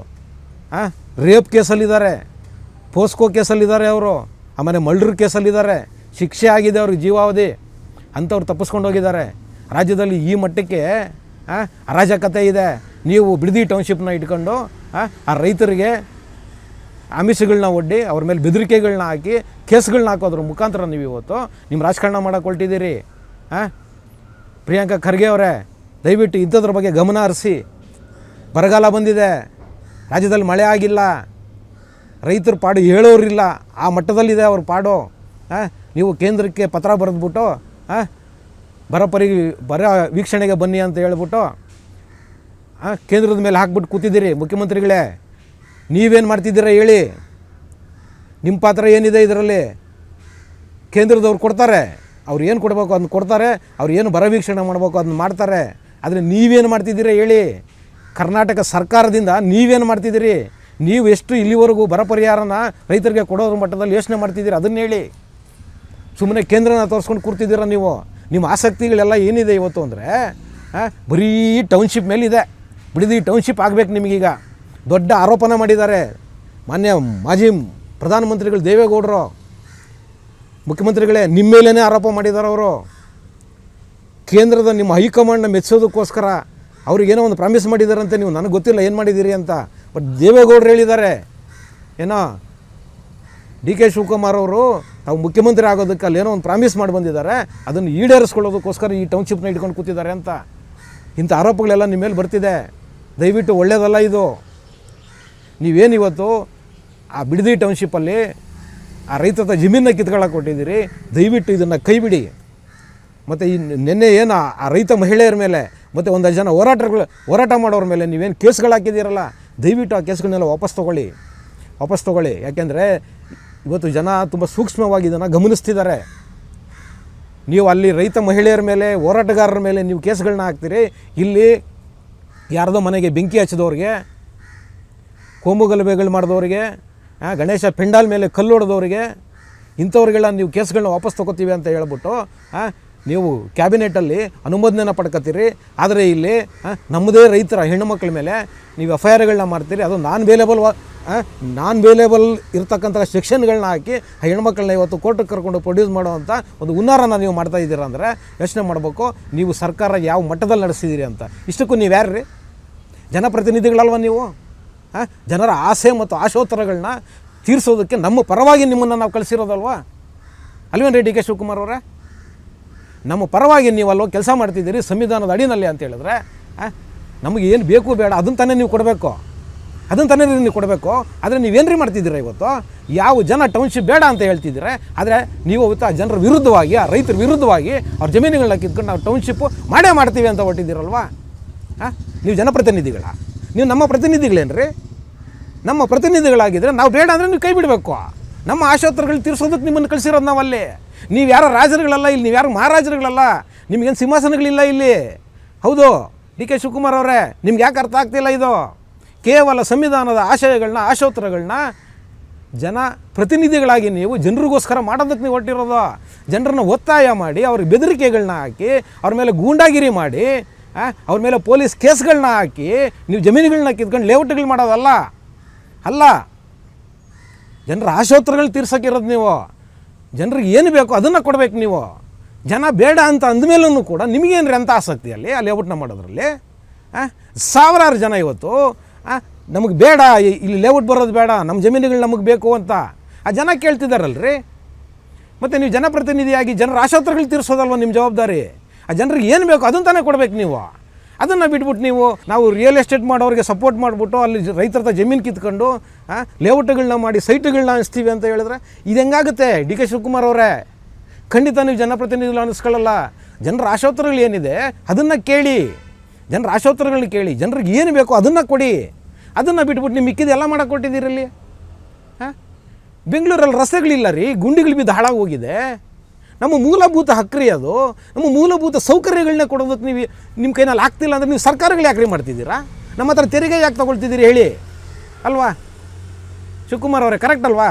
ರೇಪ್ ಕೇಸಲ್ಲಿದ್ದಾರೆ, ಪೋಸ್ಕೋ ಕೇಸಲ್ಲಿದ್ದಾರೆ, ಅವರು ಆಮೇಲೆ ಮರ್ಡರ್ ಕೇಸಲ್ಲಿದ್ದಾರೆ, ಶಿಕ್ಷೆ ಆಗಿದೆ ಅವ್ರಿಗೆ ಜೀವಾವಧಿ. ಅಂಥವ್ರು ತಪ್ಪಿಸ್ಕೊಂಡು ಹೋಗಿದ್ದಾರೆ. ರಾಜ್ಯದಲ್ಲಿ ಈ ಮಟ್ಟಕ್ಕೆ ಅರಾಜಕತೆ ಇದೆ. ನೀವು ಬಿಡದಿ ಟೌನ್ಶಿಪ್ನ ಇಟ್ಕೊಂಡು ಆ ರೈತರಿಗೆ ಆಮಿಷಗಳನ್ನ ಒಡ್ಡಿ ಅವ್ರ ಮೇಲೆ ಬೆದರಿಕೆಗಳನ್ನ ಹಾಕಿ ಕೇಸ್ಗಳನ್ನ ಹಾಕೋದ್ರ ಮುಖಾಂತರ ನೀವು ಇವತ್ತು ನಿಮ್ಮ ರಾಜಕಾರಣ ಮಾಡೋಕೆ ಹೊರಟಿದ್ದೀರಿ. ಪ್ರಿಯಾಂಕಾ ಖರ್ಗೆ ಅವರೇ, ದಯವಿಟ್ಟು ಇಂಥದ್ರ ಬಗ್ಗೆ ಗಮನ ಹರಿಸಿ. ಬರಗಾಲ ಬಂದಿದೆ, ರಾಜ್ಯದಲ್ಲಿ ಮಳೆ ಆಗಿಲ್ಲ, ರೈತರ ಪಾಡು ಹೇಳೋರಿಲ್ಲ, ಆ ಮಟ್ಟದಲ್ಲಿದೆ ಅವ್ರ ಪಾಡು. ನೀವು ಕೇಂದ್ರಕ್ಕೆ ಪತ್ರ ಬರೆದ್ಬಿಟ್ಟು ಬರ ವೀಕ್ಷಣೆಗೆ ಬನ್ನಿ ಅಂತ ಹೇಳ್ಬಿಟ್ಟು ಕೇಂದ್ರದ ಮೇಲೆ ಹಾಕ್ಬಿಟ್ಟು ಕೂತಿದ್ದೀರಿ. ಮುಖ್ಯಮಂತ್ರಿಗಳೇ, ನೀವೇನು ಮಾಡ್ತಿದ್ದೀರಾ ಹೇಳಿ? ನಿಮ್ಮ ಪಾತ್ರ ಏನಿದೆ ಇದರಲ್ಲಿ? ಕೇಂದ್ರದವ್ರು ಕೊಡ್ತಾರೆ, ಅವ್ರು ಏನು ಕೊಡಬೇಕು ಅದನ್ನ ಕೊಡ್ತಾರೆ, ಅವ್ರು ಏನು ಬರ ವೀಕ್ಷಣೆ ಮಾಡಬೇಕು ಅದನ್ನ ಮಾಡ್ತಾರೆ. ಆದರೆ ನೀವೇನು ಮಾಡ್ತಿದ್ದೀರಾ ಹೇಳಿ? ಕರ್ನಾಟಕ ಸರ್ಕಾರದಿಂದ ನೀವೇನು ಮಾಡ್ತಿದ್ದೀರಿ? ನೀವು ಎಷ್ಟು ಇಲ್ಲಿವರೆಗೂ ಬರ ಪರಿಹಾರನ ರೈತರಿಗೆ ಕೊಡೋದ್ರ ಮಟ್ಟದಲ್ಲಿ ಯೋಚನೆ ಮಾಡ್ತಿದ್ದೀರಿ ಅದನ್ನ ಹೇಳಿ. ಸುಮ್ಮನೆ ಕೇಂದ್ರನ ತೋರಿಸ್ಕೊಂಡು ಕೂರ್ತಿದ್ದೀರ ನೀವು. ನಿಮ್ಮ ಆಸಕ್ತಿಗಳೆಲ್ಲ ಏನಿದೆ ಇವತ್ತು ಅಂದರೆ ಬರೀ ಟೌನ್ಶಿಪ್ ಮೇಲಿದೆ. ಬಿಡದಿ ಟೌನ್ಶಿಪ್ ಆಗಬೇಕು ನಿಮಗೀಗ. ದೊಡ್ಡ ಆರೋಪನ ಮಾಡಿದ್ದಾರೆ ಮಾನ್ಯ ಮಾಜಿ ಪ್ರಧಾನಮಂತ್ರಿಗಳು ದೇವೇಗೌಡರು. ಮುಖ್ಯಮಂತ್ರಿಗಳೇ, ನಿಮ್ಮ ಮೇಲೇ ಆರೋಪ ಮಾಡಿದ್ದಾರೆ ಅವರು. ಕೇಂದ್ರದ ನಿಮ್ಮ ಹೈಕಮಾಂಡ್ನ ಮೆಚ್ಚೋದಕ್ಕೋಸ್ಕರ ಅವ್ರಿಗೇನೋ ಒಂದು ಪ್ರಾಮಿಸ್ ಮಾಡಿದಾರಂತೆ. ನೀವು ನನಗೆ ಗೊತ್ತಿಲ್ಲ ಏನು ಮಾಡಿದ್ದೀರಿ ಅಂತ. ಬಟ್ ದೇವೇಗೌಡರು ಹೇಳಿದ್ದಾರೆ ಏನೋ DK ಶಿವಕುಮಾರ್ ಅವರು ತಾವು ಮುಖ್ಯಮಂತ್ರಿ ಆಗೋದಕ್ಕೆ ಅಲ್ಲೇನೋ ಒಂದು ಪ್ರಾಮಿಸ್ ಮಾಡಿ ಬಂದಿದ್ದಾರೆ, ಅದನ್ನು ಈಡೇರಿಸ್ಕೊಳ್ಳೋದಕ್ಕೋಸ್ಕರ ಈ ಟೌನ್ಶಿಪ್ನ ಇಟ್ಕೊಂಡು ಕೂತಿದ್ದಾರೆ ಅಂತ. ಇಂಥ ಆರೋಪಗಳೆಲ್ಲ ನಿಮ್ಮ ಮೇಲೆ ಬರ್ತಿದೆ. ದಯವಿಟ್ಟು ಒಳ್ಳೆಯದಲ್ಲ ಇದು. ನೀವೇನಿವತ್ತು ಆ ಬಿಡದಿ ಟೌನ್ಶಿಪ್ಪಲ್ಲಿ ಆ ರೈತರ ಜಮೀನನ್ನ ಕಿತ್ಕೊಳ್ಳೋಕೆ ಕೊಟ್ಟಿದ್ದೀರಿ. ದಯವಿಟ್ಟು ಇದನ್ನು ಕೈ ಬಿಡಿ. ಮತ್ತು ಈ ನಿನ್ನೆ ಏನು ಆ ರೈತ ಮಹಿಳೆಯರ ಮೇಲೆ ಮತ್ತು ಒಂದಷ್ಟು ಜನ ಹೋರಾಟ ಮಾಡೋರ ಮೇಲೆ ನೀವೇನು ಕೇಸ್ಗಳು ಹಾಕಿದ್ದೀರಲ್ಲ, ದಯವಿಟ್ಟು ಆ ಕೇಸ್ಗಳನ್ನೆಲ್ಲ ವಾಪಸ್ ತೊಗೊಳ್ಳಿ. ಯಾಕೆಂದರೆ ಇವತ್ತು ಜನ ತುಂಬ ಸೂಕ್ಷ್ಮವಾಗಿ ಇದನ್ನು ಗಮನಿಸ್ತಿದ್ದಾರೆ. ನೀವು ಅಲ್ಲಿ ರೈತ ಮಹಿಳೆಯರ ಮೇಲೆ, ಹೋರಾಟಗಾರರ ಮೇಲೆ ನೀವು ಕೇಸ್ಗಳನ್ನ ಹಾಕ್ತೀರಿ. ಇಲ್ಲಿ ಯಾರ್ದೋ ಮನೆಗೆ ಬೆಂಕಿ ಹಚ್ಚಿದವ್ರಿಗೆ, ಕೋಮು ಗಲಭೆಗಳು ಮಾಡಿದವ್ರಿಗೆ, ಗಣೇಶ ಪೆಂಡಾಲ್ ಮೇಲೆ ಕಲ್ಲು ಹೊಡೆದವ್ರಿಗೆ, ಇಂಥವ್ರಿಗೆಲ್ಲ ನೀವು ಕೇಸ್ಗಳನ್ನ ವಾಪಸ್ ತೊಗೋತೀವಿ ಅಂತ ಹೇಳ್ಬಿಟ್ಟು ನೀವು ಕ್ಯಾಬಿನೆಟಲ್ಲಿ ಅನುಮೋದನೆನ ಪಡ್ಕೊತೀರಿ. ಆದರೆ ಇಲ್ಲಿ ನಮ್ಮದೇ ರೈತರ ಹೆಣ್ಣುಮಕ್ಳ ಮೇಲೆ ನೀವು FIRಗಳನ್ನ ಮಾಡ್ತೀರಿ. ಅದು ನಾನ್ ವೇಲೇಬಲ್ ಇರ್ತಕ್ಕಂಥ ಸೆಕ್ಷನ್ಗಳನ್ನ ಹಾಕಿ ಆ ಹೆಣ್ಮಕ್ಳನ್ನ ಇವತ್ತು ಕೋರ್ಟಿಗೆ ಕರ್ಕೊಂಡು ಪ್ರೊಡ್ಯೂಸ್ ಮಾಡುವಂಥ ಒಂದು ಹುನ್ನಾರನ ನೀವು ಮಾಡ್ತಾ ಇದ್ದೀರ ಅಂದರೆ ಯೋಚನೆ ಮಾಡಬೇಕು ನೀವು ಸರ್ಕಾರ ಯಾವ ಮಟ್ಟದಲ್ಲಿ ನಡೆಸಿದ್ದೀರಿ ಅಂತ. ಇಷ್ಟಕ್ಕೂ ನೀವು ಯಾರ್ರಿ? ಜನಪ್ರತಿನಿಧಿಗಳಲ್ವ ನೀವು? ಜನರ ಆಸೆ ಮತ್ತು ಆಶೋತ್ತರಗಳನ್ನ ತೀರಿಸೋದಕ್ಕೆ ನಮ್ಮ ಪರವಾಗಿ ನಿಮ್ಮನ್ನು ನಾವು ಕಳಿಸಿರೋದಲ್ವ? ಅಲ್ವೇನ್ರಿ DK ಶಿವಕುಮಾರ್ ಅವರೇ? ನಮ್ಮ ಪರವಾಗಿ ನೀವಲ್ಲೋ ಕೆಲಸ ಮಾಡ್ತಿದ್ದೀರಿ ಸಂವಿಧಾನದ ಅಡಿನಲ್ಲಿ ಅಂತ ಹೇಳಿದ್ರೆ ನಮಗೆ ಏನು ಬೇಕು ಬೇಡ ಅದನ್ನು ತಾನೇ ನೀವು ಕೊಡಬೇಕು. ಆದರೆ ನೀವೇನ್ರಿ ಮಾಡ್ತಿದ್ದೀರಾ ಇವತ್ತು? ಯಾವ ಜನ ಟೌನ್ಶಿಪ್ ಬೇಡ ಅಂತ ಹೇಳ್ತಿದ್ದೀರಾ, ಆದರೆ ನೀವು ಅವತ್ತು ಆ ಜನರ ವಿರುದ್ಧವಾಗಿ, ಆ ರೈತರ ವಿರುದ್ಧವಾಗಿ ಅವ್ರ ಜಮೀನುಗಳನ್ನ ಕಿತ್ಕೊಂಡು ನಾವು ಟೌನ್ಶಿಪ್ಪು ಮಾಡ್ತೀವಿ ಅಂತ ಹೊಟ್ಟಿದ್ದೀರಲ್ವಾ? ನೀವು ಜನಪ್ರತಿನಿಧಿಗಳ? ನೀವು ನಮ್ಮ ಪ್ರತಿನಿಧಿಗಳೇನ್ರಿ? ನಮ್ಮ ಪ್ರತಿನಿಧಿಗಳಾಗಿದ್ದರೆ ನಾವು ಬೇಡ ಅಂದರೆ ನೀವು ಕೈ ಬಿಡಬೇಕು. ನಮ್ಮ ಆಶೋತ್ತರಗಳು ತೀರಿಸೋದಕ್ಕೆ ನಿಮ್ಮನ್ನು ಕಳಿಸಿರೋದು ನಾವಲ್ಲಿ. ನೀವು ಯಾರೋ ರಾಜರುಗಳಲ್ಲ, ಇಲ್ಲಿ ನೀವು ಯಾರು ಮಹಾರಾಜರುಗಳಲ್ಲ, ನಿಮಗೇನು ಸಿಂಹಾಸನಗಳಿಲ್ಲ ಇಲ್ಲಿ. ಹೌದು DK ಶಿವಕುಮಾರ್ ಅವರೇ, ನಿಮ್ಗೆ ಯಾಕೆ ಅರ್ಥ ಆಗ್ತಿಲ್ಲ ಇದು? ಕೇವಲ ಸಂವಿಧಾನದ ಆಶಯಗಳನ್ನ, ಆಶೋತ್ತರಗಳನ್ನ ಜನ ಪ್ರತಿನಿಧಿಗಳಾಗಿ ನೀವು ಜನರಿಗೋಸ್ಕರ ಮಾಡೋದಕ್ಕೆ ನೀವು ಹೊರಟಿರೋದು. ಜನರನ್ನ ಒತ್ತಾಯ ಮಾಡಿ, ಅವ್ರಿಗೆ ಬೆದರಿಕೆಗಳನ್ನ ಹಾಕಿ, ಅವ್ರ ಮೇಲೆ ಗೂಂಡಾಗಿರಿ ಮಾಡಿ, ಅವ್ರ ಮೇಲೆ ಪೊಲೀಸ್ ಕೇಸ್ಗಳನ್ನ ಹಾಕಿ ನೀವು ಜಮೀನುಗಳನ್ನ ಕಿತ್ಕೊಂಡು ಲೇಔಟ್ಗಳು ಮಾಡೋದಲ್ಲ. ಜನರ ಆಶೋತ್ತರಗಳು ತೀರ್ಸೋಕ್ಕಿರೋದು ನೀವು. ಜನರಿಗೆ ಏನು ಬೇಕೋ ಅದನ್ನು ಕೊಡಬೇಕು ನೀವು. ಜನ ಬೇಡ ಅಂತ ಅಂದಮೇಲೂ ಕೂಡ ನಿಮಗೇನ್ರಿ ಅಂತ ಆಸಕ್ತಿಯಲ್ಲಿ ಆ ಲೇಔಟ್ನ ಮಾಡೋದ್ರಲ್ಲಿ? ಸಾವಿರಾರು ಜನ ಇವತ್ತು ನಮಗೆ ಬೇಡ, ಇಲ್ಲಿ ಲೇಔಟ್ ಬರೋದು ಬೇಡ, ನಮ್ಮ ಜಮೀನುಗಳು ನಮಗೆ ಬೇಕು ಅಂತ ಆ ಜನ ಕೇಳ್ತಿದ್ದಾರಲ್ರಿ. ಮತ್ತು ನೀವು ಜನಪ್ರತಿನಿಧಿಯಾಗಿ ಜನರ ಆಶೋತ್ತರಗಳು ತೀರಿಸೋದಲ್ವ ನಿಮ್ಮ ಜವಾಬ್ದಾರಿ? ಆ ಜನರಿಗೆ ಏನು ಬೇಕು ಅದನ್ನು ತಾನೇ ಕೊಡಬೇಕು ನೀವು. ಅದನ್ನು ಬಿಟ್ಬಿಟ್ಟು ನಾವು ರಿಯಲ್ ಎಸ್ಟೇಟ್ ಮಾಡೋರಿಗೆ ಸಪೋರ್ಟ್ ಮಾಡಿಬಿಟ್ಟು ಅಲ್ಲಿ ರೈತರ ಜಮೀನು ಕಿತ್ಕೊಂಡು ಲೇಔಟ್ಗಳನ್ನ ಮಾಡಿ ಸೈಟ್ಗಳನ್ನ ಅನಿಸ್ತೀವಿ ಅಂತ ಹೇಳಿದ್ರೆ ಇದು ಹೆಂಗಾಗುತ್ತೆ? DK ಶಿವಕುಮಾರ್ ಅವರೇ, ಖಂಡಿತ ನೀವು ಜನಪ್ರತಿನಿಧಿಗಳು ಅನ್ನಿಸ್ಕೊಳ್ಳಲ್ಲ. ಜನರ ಆಶೋತ್ತರಗಳು ಏನಿದೆ ಅದನ್ನು ಕೇಳಿ, ಜನರ ಆಶೋತ್ತರಗಳನ್ನ ಕೇಳಿ, ಜನರಿಗೆ ಏನು ಬೇಕೋ ಅದನ್ನು ಕೊಡಿ. ಅದನ್ನು ಬಿಟ್ಬಿಟ್ಟು ನೀವು ಮಿಕ್ಕಿದೆಲ್ಲ ಮಾಡೋಕ್ಕೆ ಕೊಟ್ಟಿದ್ದೀರಲ್ಲಿ. ಬೆಂಗಳೂರಲ್ಲಿ ರಸ್ತೆಗಳಿಲ್ಲ ರೀ, ಗುಂಡಿಗಳು ಬಿದ್ದು ಹಾಳಾಗಿ ಹೋಗಿದೆ. ನಮ್ಮ ಮೂಲಭೂತ ಹಕ್ಕ್ರಿ ಅದು. ನಮ್ಮ ಮೂಲಭೂತ ಸೌಕರ್ಯಗಳನ್ನ ಕೊಡೋದಕ್ಕೆ ನೀವು ನಿಮ್ಮ ಕೈನಲ್ಲಿ ಆಗ್ತಿಲ್ಲ ಅಂದರೆ ನೀವು ಸರ್ಕಾರಗಳು ಯಾಕ್ರಿ ಮಾಡ್ತಿದ್ದೀರಾ? ನಮ್ಮ ಹತ್ರ ತೆರಿಗೆ ಯಾಕೆ ತೊಗೊಳ್ತಿದ್ದೀರಿ ಹೇಳಿ ಅಲ್ವಾ ಶಿವಕುಮಾರ್ ಅವರೇ? ಕರೆಕ್ಟ್ ಅಲ್ವಾ?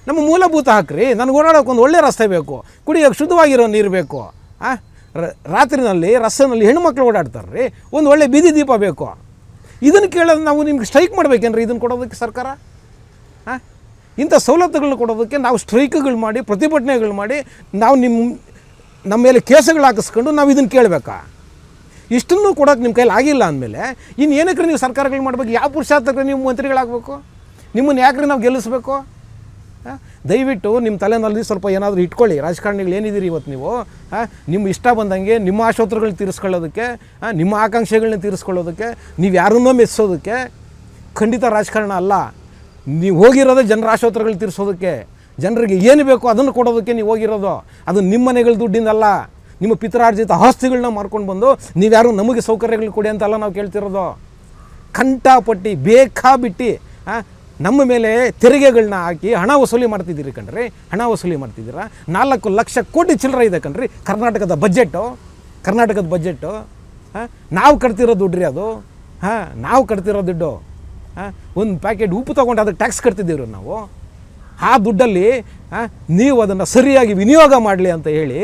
ನಮ್ಮ ಮೂಲಭೂತ ಹಕ್ಕ್ರಿ. ನನಗೆ ಓಡಾಡೋಕೆ ಒಂದು ಒಳ್ಳೆ ರಸ್ತೆ ಬೇಕು, ಕುಡಿಯೋಕ್ಕೆ ಶುದ್ಧವಾಗಿರೋ ನೀರು ಬೇಕು. ರಾತ್ರಿನಲ್ಲಿ ರಸ್ತೆನಲ್ಲಿ ಹೆಣ್ಣುಮಕ್ಳು ಓಡಾಡ್ತಾರೆ ರೀ, ಒಂದು ಒಳ್ಳೆ ಬೀದಿ ದೀಪ ಬೇಕು. ಇದನ್ನು ಕೇಳೋದು ನಾವು ನಿಮ್ಗೆ ಸ್ಟ್ರೈಕ್ ಮಾಡಬೇಕೇನ್ರಿ ಇದನ್ನು ಕೊಡೋದಕ್ಕೆ ಸರ್ಕಾರ? ಇಂಥ ಸವಲತ್ತುಗಳನ್ನ ಕೊಡೋದಕ್ಕೆ ನಾವು ಸ್ಟ್ರೈಕ್ಗಳು ಮಾಡಿ ಪ್ರತಿಭಟನೆಗಳು ಮಾಡಿ ನಾವು ನಮ್ಮ ಮೇಲೆ ಕೇಸುಗಳು ಹಾಕಿಸ್ಕೊಂಡು ನಾವು ಇದನ್ನು ಕೇಳಬೇಕಾ? ಇಷ್ಟನ್ನು ಕೊಡೋಕೆ ನಿಮ್ಮ ಕೈಲಿ ಆಗಿಲ್ಲ ಅಂದಮೇಲೆ ಇನ್ನು ಏನಕ್ಕೆ ನೀವು ಸರ್ಕಾರಗಳು ಮಾಡಬೇಕು? ಯಾವ ಪುರುಷಾರ್ಥಕ್ಕೆ ನೀವು ಮಂತ್ರಿಗಳಾಗಬೇಕು? ನಿಮ್ಮನ್ನು ಯಾಕ್ರಿ ನಾವು ಗೆಲ್ಲಿಸ್ಬೇಕು? ದಯವಿಟ್ಟು ನಿಮ್ಮ ತಲೆನಲ್ಲಿ ಸ್ವಲ್ಪ ಏನಾದರೂ ಇಟ್ಕೊಳ್ಳಿ. ರಾಜಕಾರಣಿಗಳು ಏನಿದ್ದೀರಿ ಇವತ್ತು ನೀವು, ನಿಮ್ಮ ಇಷ್ಟ ಬಂದಂಗೆ ನಿಮ್ಮ ಆಶೋತ್ತರಗಳನ್ನ ತೀರಿಸ್ಕೊಳ್ಳೋದಕ್ಕೆ, ನಿಮ್ಮ ಆಕಾಂಕ್ಷೆಗಳನ್ನ ತೀರಿಸ್ಕೊಳ್ಳೋದಕ್ಕೆ, ನೀವು ಯಾರನ್ನೋ ಮೆಚ್ಚೋದಕ್ಕೆ ಖಂಡಿತ ರಾಜಕಾರಣ ಅಲ್ಲ. ನೀವು ಹೋಗಿರೋದೇ ಜನರ ಆಶೋತ್ತರಗಳು ತೀರಿಸೋದಕ್ಕೆ, ಜನರಿಗೆ ಏನು ಬೇಕೋ ಅದನ್ನು ಕೊಡೋದಕ್ಕೆ ನೀವು ಹೋಗಿರೋದು. ಅದು ನಿಮ್ಮ ಮನೆಗಳ ದುಡ್ಡಿಂದಲ್ಲ, ನಿಮ್ಮ ಪಿತರಾರ್ಜಿತ ಆಸ್ತಿಗಳನ್ನ ಮಾರ್ಕೊಂಡು ಬಂದು ನೀವ್ಯಾರು ನಮಗೆ ಸೌಕರ್ಯಗಳು ಕೊಡಿ ಅಂತಲ್ಲ ನಾವು ಕೇಳ್ತಿರೋದು. ಕಂಠಪಟ್ಟಿ ಬೇಕಾಬಿಟ್ಟು ನಮ್ಮ ಮೇಲೆ ತೆರಿಗೆಗಳನ್ನ ಹಾಕಿ ಹಣ ವಸೂಲಿ ಮಾಡ್ತಿದ್ದೀರಿ ಕಣ್ರಿ, ಹಣ ವಸೂಲಿ ಮಾಡ್ತಿದ್ದೀರಾ. 4 ಲಕ್ಷ ಕೋಟಿ ಚಿಲ್ಲರೆ ಇದೆ ಕಣ್ರಿ ಕರ್ನಾಟಕದ ಬಜೆಟ್ಟು. ನಾವು ಕಟ್ತಿರೋ ದುಡ್ಡು ರೀ ಅದು. ನಾವು ಕಟ್ತಿರೋ ದುಡ್ಡು. ಒಂದು ಪ್ಯಾಕೆಟ್ ಉಪ್ಪು ತೊಗೊಂಡು ಅದಕ್ಕೆ ಟ್ಯಾಕ್ಸ್ ಕಟ್ತಿದ್ದೀವಿ ನಾವು. ಆ ದುಡ್ಡಲ್ಲಿ ನೀವು ಅದನ್ನು ಸರಿಯಾಗಿ ವಿನಿಯೋಗ ಮಾಡಲಿ ಅಂತ ಹೇಳಿ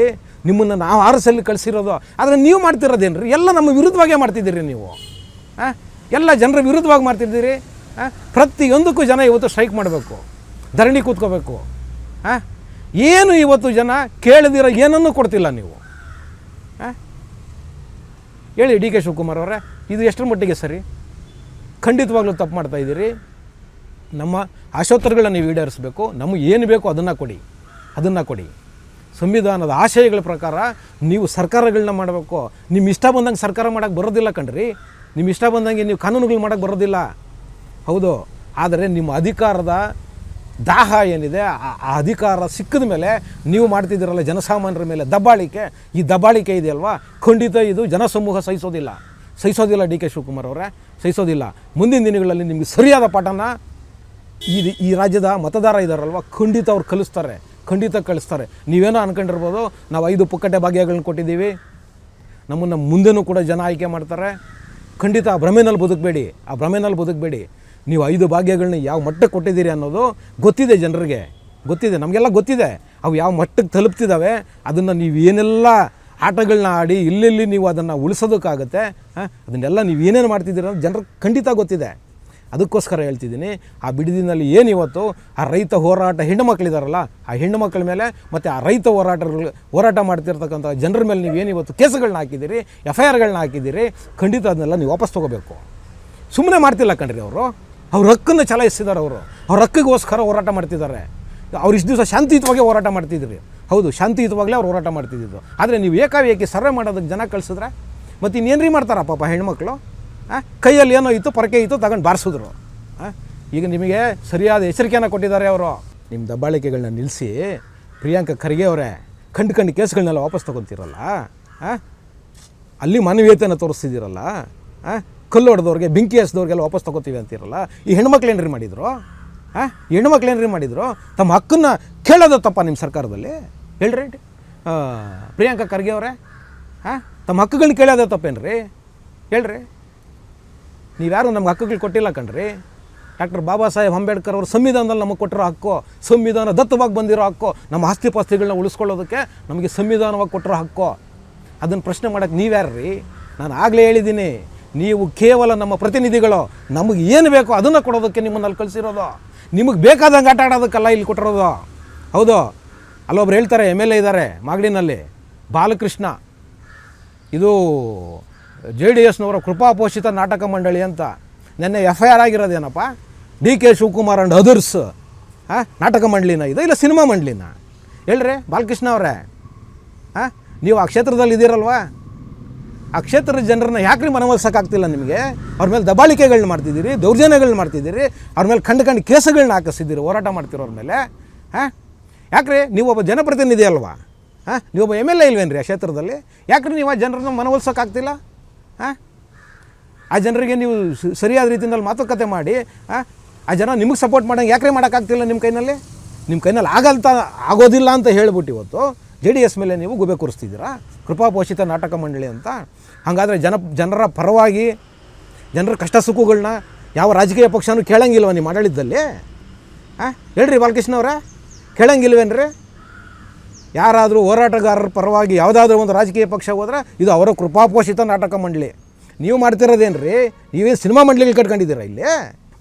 ನಿಮ್ಮನ್ನು ನಾವು ಆರಿಸಲ್ಲಿ ಕಳಿಸಿರೋದು. ಆದರೆ ನೀವು ಮಾಡ್ತಿರೋದೇನು ರೀ? ಎಲ್ಲ ನಮ್ಮ ವಿರುದ್ಧವಾಗೇ ಮಾಡ್ತಿದ್ದೀರಿ ನೀವು. ಎಲ್ಲ ಜನರ ವಿರುದ್ಧವಾಗಿ ಮಾಡ್ತಿದ್ದೀರಿ. ಪ್ರತಿಯೊಂದಕ್ಕೂ ಜನ ಇವತ್ತು ಸ್ಟ್ರೈಕ್ ಮಾಡಬೇಕು, ಧರಣಿ ಕೂತ್ಕೋಬೇಕು. ಏನು ಇವತ್ತು ಜನ ಕೇಳದಿರೋ ಏನನ್ನೂ ಕೊಡ್ತಿಲ್ಲ ನೀವು. ಹೇಳಿ ಡಿ ಕೆ ಶಿವಕುಮಾರ್ ಅವರೇ, ಇದು ಎಷ್ಟರ ಮಟ್ಟಿಗೆ ಸರಿ? ಖಂಡಿತವಾಗ್ಲೂ ತಪ್ಪು ಮಾಡ್ತಾಯಿದ್ದೀರಿ. ನಮ್ಮ ಆಶೋತ್ತರಗಳನ್ನ ನೀವು ಈಡೇರಿಸಬೇಕು. ನಮಗೆ ಏನು ಬೇಕೋ ಅದನ್ನು ಕೊಡಿ. ಸಂವಿಧಾನದ ಆಶಯಗಳ ಪ್ರಕಾರ ನೀವು ಸರ್ಕಾರಗಳನ್ನ ಮಾಡಬೇಕು. ನಿಮ್ಮ ಇಷ್ಟ ಬಂದಂಗೆ ಸರ್ಕಾರ ಮಾಡೋಕ್ಕೆ ಬರೋದಿಲ್ಲ ಕಣ್ರಿ. ನಿಮ್ಮ ಇಷ್ಟ ಬಂದಂಗೆ ನೀವು ಕಾನೂನುಗಳು ಮಾಡೋಕ್ಕೆ ಬರೋದಿಲ್ಲ. ಹೌದು, ಆದರೆ ನಿಮ್ಮ ಅಧಿಕಾರದ ದಾಹ ಏನಿದೆ, ಆ ಅಧಿಕಾರ ಸಿಕ್ಕಿದ ಮೇಲೆ ನೀವು ಮಾಡ್ತಿದ್ದೀರಲ್ಲ ಜನಸಾಮಾನ್ಯರ ಮೇಲೆ ದಬ್ಬಾಳಿಕೆ, ಈ ದಬ್ಬಾಳಿಕೆ ಇದೆಯಲ್ವಾ, ಖಂಡಿತ ಇದು ಜನಸಮೂಹ ಸಹಿಸೋದಿಲ್ಲ ಡಿ ಕೆ ಶಿವಕುಮಾರ್ ಅವರೇ, ಸಹಿಸೋದಿಲ್ಲ. ಮುಂದಿನ ದಿನಗಳಲ್ಲಿ ನಿಮಗೆ ಸರಿಯಾದ ಪಾಠನ ಈ ರಾಜ್ಯದ ಮತದಾರ ಇದ್ದಾರಲ್ವ, ಖಂಡಿತ ಅವ್ರು ಕಳಿಸ್ತಾರೆ. ನೀವೇನೋ ಅನ್ಕೊಂಡಿರ್ಬೋದು, ನಾವು 5 ಪುಕ್ಕಟೆ ಭಾಗ್ಯಗಳನ್ನ ಕೊಟ್ಟಿದ್ದೀವಿ, ನಮ್ಮನ್ನು ಮುಂದೆನೂ ಕೂಡ ಜನ ಆಯ್ಕೆ ಮಾಡ್ತಾರೆ. ಖಂಡಿತ ಆ ಭ್ರಮೆನಲ್ಲಿ ಬದುಕಬೇಡಿ. ನೀವು 5 ಭಾಗ್ಯಗಳನ್ನ ಯಾವ ಮಟ್ಟಕ್ಕೆ ಕೊಟ್ಟಿದ್ದೀರಿ ಅನ್ನೋದು ಗೊತ್ತಿದೆ ಜನರಿಗೆ, ನಮಗೆಲ್ಲ ಗೊತ್ತಿದೆ. ಅವು ಯಾವ ಮಟ್ಟಕ್ಕೆ ತಲುಪ್ತಿದ್ದಾವೆ, ಅದನ್ನು ನೀವು ಏನೆಲ್ಲ ಆಟಗಳನ್ನ ಆಡಿ ಎಲ್ಲೆಲ್ಲಿ ನೀವು ಅದನ್ನು ಉಳಿಸೋದಕ್ಕಾಗತ್ತೆ, ಅದನ್ನೆಲ್ಲ ನೀವು ಏನೇನು ಮಾಡ್ತಿದ್ದೀರ ಅನ್ನೋದು ಜನರಿಗೆ ಖಂಡಿತ ಗೊತ್ತಿದೆ. ಅದಕ್ಕೋಸ್ಕರ ಹೇಳ್ತಿದ್ದೀನಿ, ಆ ಬಿಡಿದಿನಲ್ಲಿ ಏನು ಇವತ್ತು ಆ ರೈತ ಹೋರಾಟ ಹೆಣ್ಣುಮಕ್ಕಳಿದಾರಲ್ಲ, ಆ ಹೆಣ್ಣು ಮಕ್ಕಳ ಮೇಲೆ ಮತ್ತು ಆ ರೈತ ಹೋರಾಟ ಮಾಡ್ತಿರ್ತಕ್ಕಂಥ ಜನರ ಮೇಲೆ ನೀವೇನು ಇವತ್ತು ಕೇಸುಗಳನ್ನ ಹಾಕಿದ್ದೀರಿ, FIRಗಳನ್ನ ಹಾಕಿದ್ದೀರಿ, ಖಂಡಿತ ಅದನ್ನೆಲ್ಲ ನೀವು ವಾಪಸ್ ತೊಗೋಬೇಕು. ಸುಮ್ಮನೆ ಮಾಡ್ತಿಲ್ಲ ಕಣ್ರಿ ಅವರು. ಅವ್ರ ಹಕ್ಕನ್ನು ಚಲಾಯಿಸಿದ್ದಾರೆ. ಅವ್ರ ಹಕ್ಕಿಗೋಸ್ಕರ ಹೋರಾಟ ಮಾಡ್ತಿದ್ದಾರೆ. ಅವ್ರು ಇಷ್ಟು ದಿವಸ ಶಾಂತಿಯುತವಾಗಿ ಹೋರಾಟ ಮಾಡ್ತಿದ್ರಿ. ಹೌದು, ಶಾಂತಿಯುತವಾಗಲೇ ಅವ್ರು ಹೋರಾಟ ಮಾಡ್ತಿದ್ದು. ಆದರೆ ನೀವು ಏಕಾಏಕಿ ಸರ್ವೆ ಮಾಡೋದಕ್ಕೆ ಜನ ಕಳಿಸಿದ್ರೆ ಮತ್ತು ಇನ್ನೇನ್ರಿ ಮಾಡ್ತಾರ ಪಾಪ ಹೆಣ್ಮಕ್ಳು? ಕೈಯಲ್ಲಿ ಏನೋ ಇತ್ತು, ಪೊರಕೆ ಇತ್ತು, ತಗೊಂಡು ಬಾರಿಸಿದ್ರು. ಈಗ ನಿಮಗೆ ಸರಿಯಾದ ಎಚ್ಚರಿಕೆಯನ್ನು ಕೊಟ್ಟಿದ್ದಾರೆ ಅವರು. ನಿಮ್ಮ ದಬ್ಬಾಳಿಕೆಗಳನ್ನ ನಿಲ್ಲಿಸಿ, ಪ್ರಿಯಾಂಕ ಖರ್ಗೆ ಅವರೇ, ಕಂಡು ಕೇಸ್ಗಳನ್ನೆಲ್ಲ ವಾಪಸ್ ತೊಗೊತೀರಲ್ಲ, ಅಲ್ಲಿ ಮಾನವೀಯತೆಯನ್ನು ತೋರಿಸ್ತಿದ್ದೀರಲ್ಲ, ಕಲ್ಲು ಹೊಡೆದವ್ರಿಗೆ, ಬೆಂಕಿ ಹಚ್ಚಿದವ್ರಿಗೆಲ್ಲ ವಾಪಸ್ ತೊಗೋತೀವಿ ಅಂತೀರಲ್ಲ, ಈ ಹೆಣ್ಮಕ್ಳೇನ್ರಿ ಮಾಡಿದ್ರು? ಹೆಣ್ಮಕ್ಳೇನ್ರಿ ಮಾಡಿದ್ರು? ತಮ್ಮ ಹಕ್ಕನ್ನು ಕೇಳೋದು ತಪ್ಪ ನಿಮ್ಮ ಸರ್ಕಾರದಲ್ಲಿ? ಹೇಳ್ರಿ ಪ್ರಿಯಾಂಕ ಖರ್ಗೆ ಅವರೇ, ತಮ್ಮ ಹಕ್ಕುಗಳನ್ನ ಕೇಳೋದೇ ತಪ್ಪೇನ್ರಿ? ಹೇಳ್ರಿ. ನೀವ್ಯಾರು ನಮ್ಗೆ ಹಕ್ಕುಗಳು ಕೊಟ್ಟಿಲ್ಲ ಕಣ್ರಿ. ಡಾಕ್ಟರ್ ಬಾಬಾ ಸಾಹೇಬ್ ಅಂಬೇಡ್ಕರ್ ಅವರು ಸಂವಿಧಾನದಲ್ಲಿ ನಮಗೆ ಕೊಟ್ಟಿರೋ ಹಕ್ಕು, ಸಂವಿಧಾನ ದತ್ತವಾಗಿ ಬಂದಿರೋ ಹಕ್ಕು, ನಮ್ಮ ಆಸ್ತಿ ಪಾಸ್ತಿಗಳನ್ನ ಉಳಿಸ್ಕೊಳ್ಳೋದಕ್ಕೆ ನಮಗೆ ಸಂವಿಧಾನವಾಗಿ ಕೊಟ್ಟಿರೋ ಹಕ್ಕು. ಅದನ್ನು ಪ್ರಶ್ನೆ ಮಾಡೋಕ್ಕೆ ನೀವ್ಯಾರ್ರಿ? ನಾನು ಆಗಲೇ ಹೇಳಿದ್ದೀನಿ, ನೀವು ಕೇವಲ ನಮ್ಮ ಪ್ರತಿನಿಧಿಗಳು. ನಮಗೆ ಏನು ಬೇಕೋ ಅದನ್ನು ಕೊಡೋದಕ್ಕೆ ನಿಮ್ಮನ್ನು ಅಲ್ಲಿ ಕಳಿಸಿರೋದು. ನಿಮಗೆ ಬೇಕಾದಂಗೆ ಆಟ ಆಡೋದಕ್ಕಲ್ಲ ಇಲ್ಲಿ ಕೊಟ್ಟಿರೋದು. ಹೌದು, ಅಲ್ಲೊಬ್ರು ಹೇಳ್ತಾರೆ, MLA ಇದ್ದಾರೆ ಮಾಗಡಿನಲ್ಲಿ, ಬಾಲಕೃಷ್ಣ, ಇದು JDSನವರ ಕೃಪಾಪೋಷಿತ ನಾಟಕ ಮಂಡಳಿ ಅಂತ. ನೆನ್ನೆ FIR ಆಗಿರೋದೇನಪ್ಪ? DK Shivakumar and others ನಾಟಕ ಮಂಡಳಿನ ಇದು, ಇಲ್ಲ ಸಿನಿಮಾ ಮಂಡಳಿನ? ಹೇಳ್ರಿ ಬಾಲಕೃಷ್ಣ ಅವರೇ, ನೀವು ಆ ಕ್ಷೇತ್ರದಲ್ಲಿ ಇದ್ದೀರಲ್ವಾ, ಆ ಕ್ಷೇತ್ರದ ಜನರನ್ನ ಯಾಕ್ರಿ ಮನವೊಲಿಸೋಕ್ಕಾಗ್ತಿಲ್ಲ ನಿಮಗೆ? ಅವ್ರ ಮೇಲೆ ದಬ್ಬಾಳಿಕೆಗಳನ್ನ ಮಾಡ್ತಿದ್ದೀರಿ, ದೌರ್ಜನ್ಯಗಳನ್ನ ಮಾಡ್ತಿದ್ದೀರಿ, ಅವ್ರ ಮೇಲೆ ಕಂಡು ಕೇಸುಗಳನ್ನ ಹಾಕಿಸಿದ್ದೀರಿ ಹೋರಾಟ ಮಾಡ್ತಿರೋರ ಮೇಲೆ. ಯಾಕ್ರಿ ನೀವೊಬ್ಬ ಜನಪ್ರತಿನಿಧಿ ಅಲ್ವಾ? ನೀವೊಬ್ಬ MLA ಇಲ್ವೇನ್ರಿ ಆ ಕ್ಷೇತ್ರದಲ್ಲಿ? ಯಾಕ್ರಿ ನೀವು ಆ ಜನರನ್ನ ಮನವೊಲಿಸೋಕ್ಕಾಗ್ತಿಲ್ಲ? ಆ ಜನರಿಗೆ ನೀವು ಸರಿಯಾದ ರೀತಿಯಲ್ಲಿ ಮಾತುಕತೆ ಮಾಡಿ ಆ ಜನ ನಿಮಗೆ ಸಪೋರ್ಟ್ ಮಾಡೋಂಗೆ ಯಾಕ್ರಿ ಮಾಡೋಕ್ಕಾಗ್ತಿಲ್ಲ ನಿಮ್ಮ ಕೈನಲ್ಲಿ? ನಿಮ್ಮ ಕೈನಲ್ಲಿ ಆಗೋದಿಲ್ಲ ಅಂತ ಹೇಳ್ಬಿಟ್ಟು ಇವತ್ತು JDS ಮೇಲೆ ನೀವು ಗುಬೆ ಕೂರಿಸ್ತಿದ್ದೀರಾ, ಕೃಪಾಪೋಷಿತ ನಾಟಕ ಮಂಡಳಿ ಅಂತ. ಹಾಗಾದರೆ ಜನರ ಪರವಾಗಿ ಜನರ ಕಷ್ಟ ಸುಖಗಳನ್ನ ಯಾವ ರಾಜಕೀಯ ಪಕ್ಷನೂ ಕೇಳಂಗಿಲ್ವ ನಿಮ್ಮ ಆಡಳಿತದಲ್ಲಿ? ಹೇಳ್ರಿ ಬಾಲಕೃಷ್ಣ ಅವರೇ, ಕೇಳಂಗಿಲ್ವೇನ್ರಿ? ಯಾರಾದರೂ ಹೋರಾಟಗಾರರ ಪರವಾಗಿ ಯಾವುದಾದ್ರೂ ಒಂದು ರಾಜಕೀಯ ಪಕ್ಷ ಹೋದ್ರೆ ಇದು ಅವರ ಕೃಪಾಪೋಷಿತ ನಾಟಕ ಮಂಡಳಿ. ನೀವು ಮಾಡ್ತಿರೋದೇನು ರೀ? ನೀವೇನು ಸಿನಿಮಾ ಮಂಡಳಿಗಳು ಕಟ್ಕೊಂಡಿದ್ದೀರಾ ಇಲ್ಲಿ?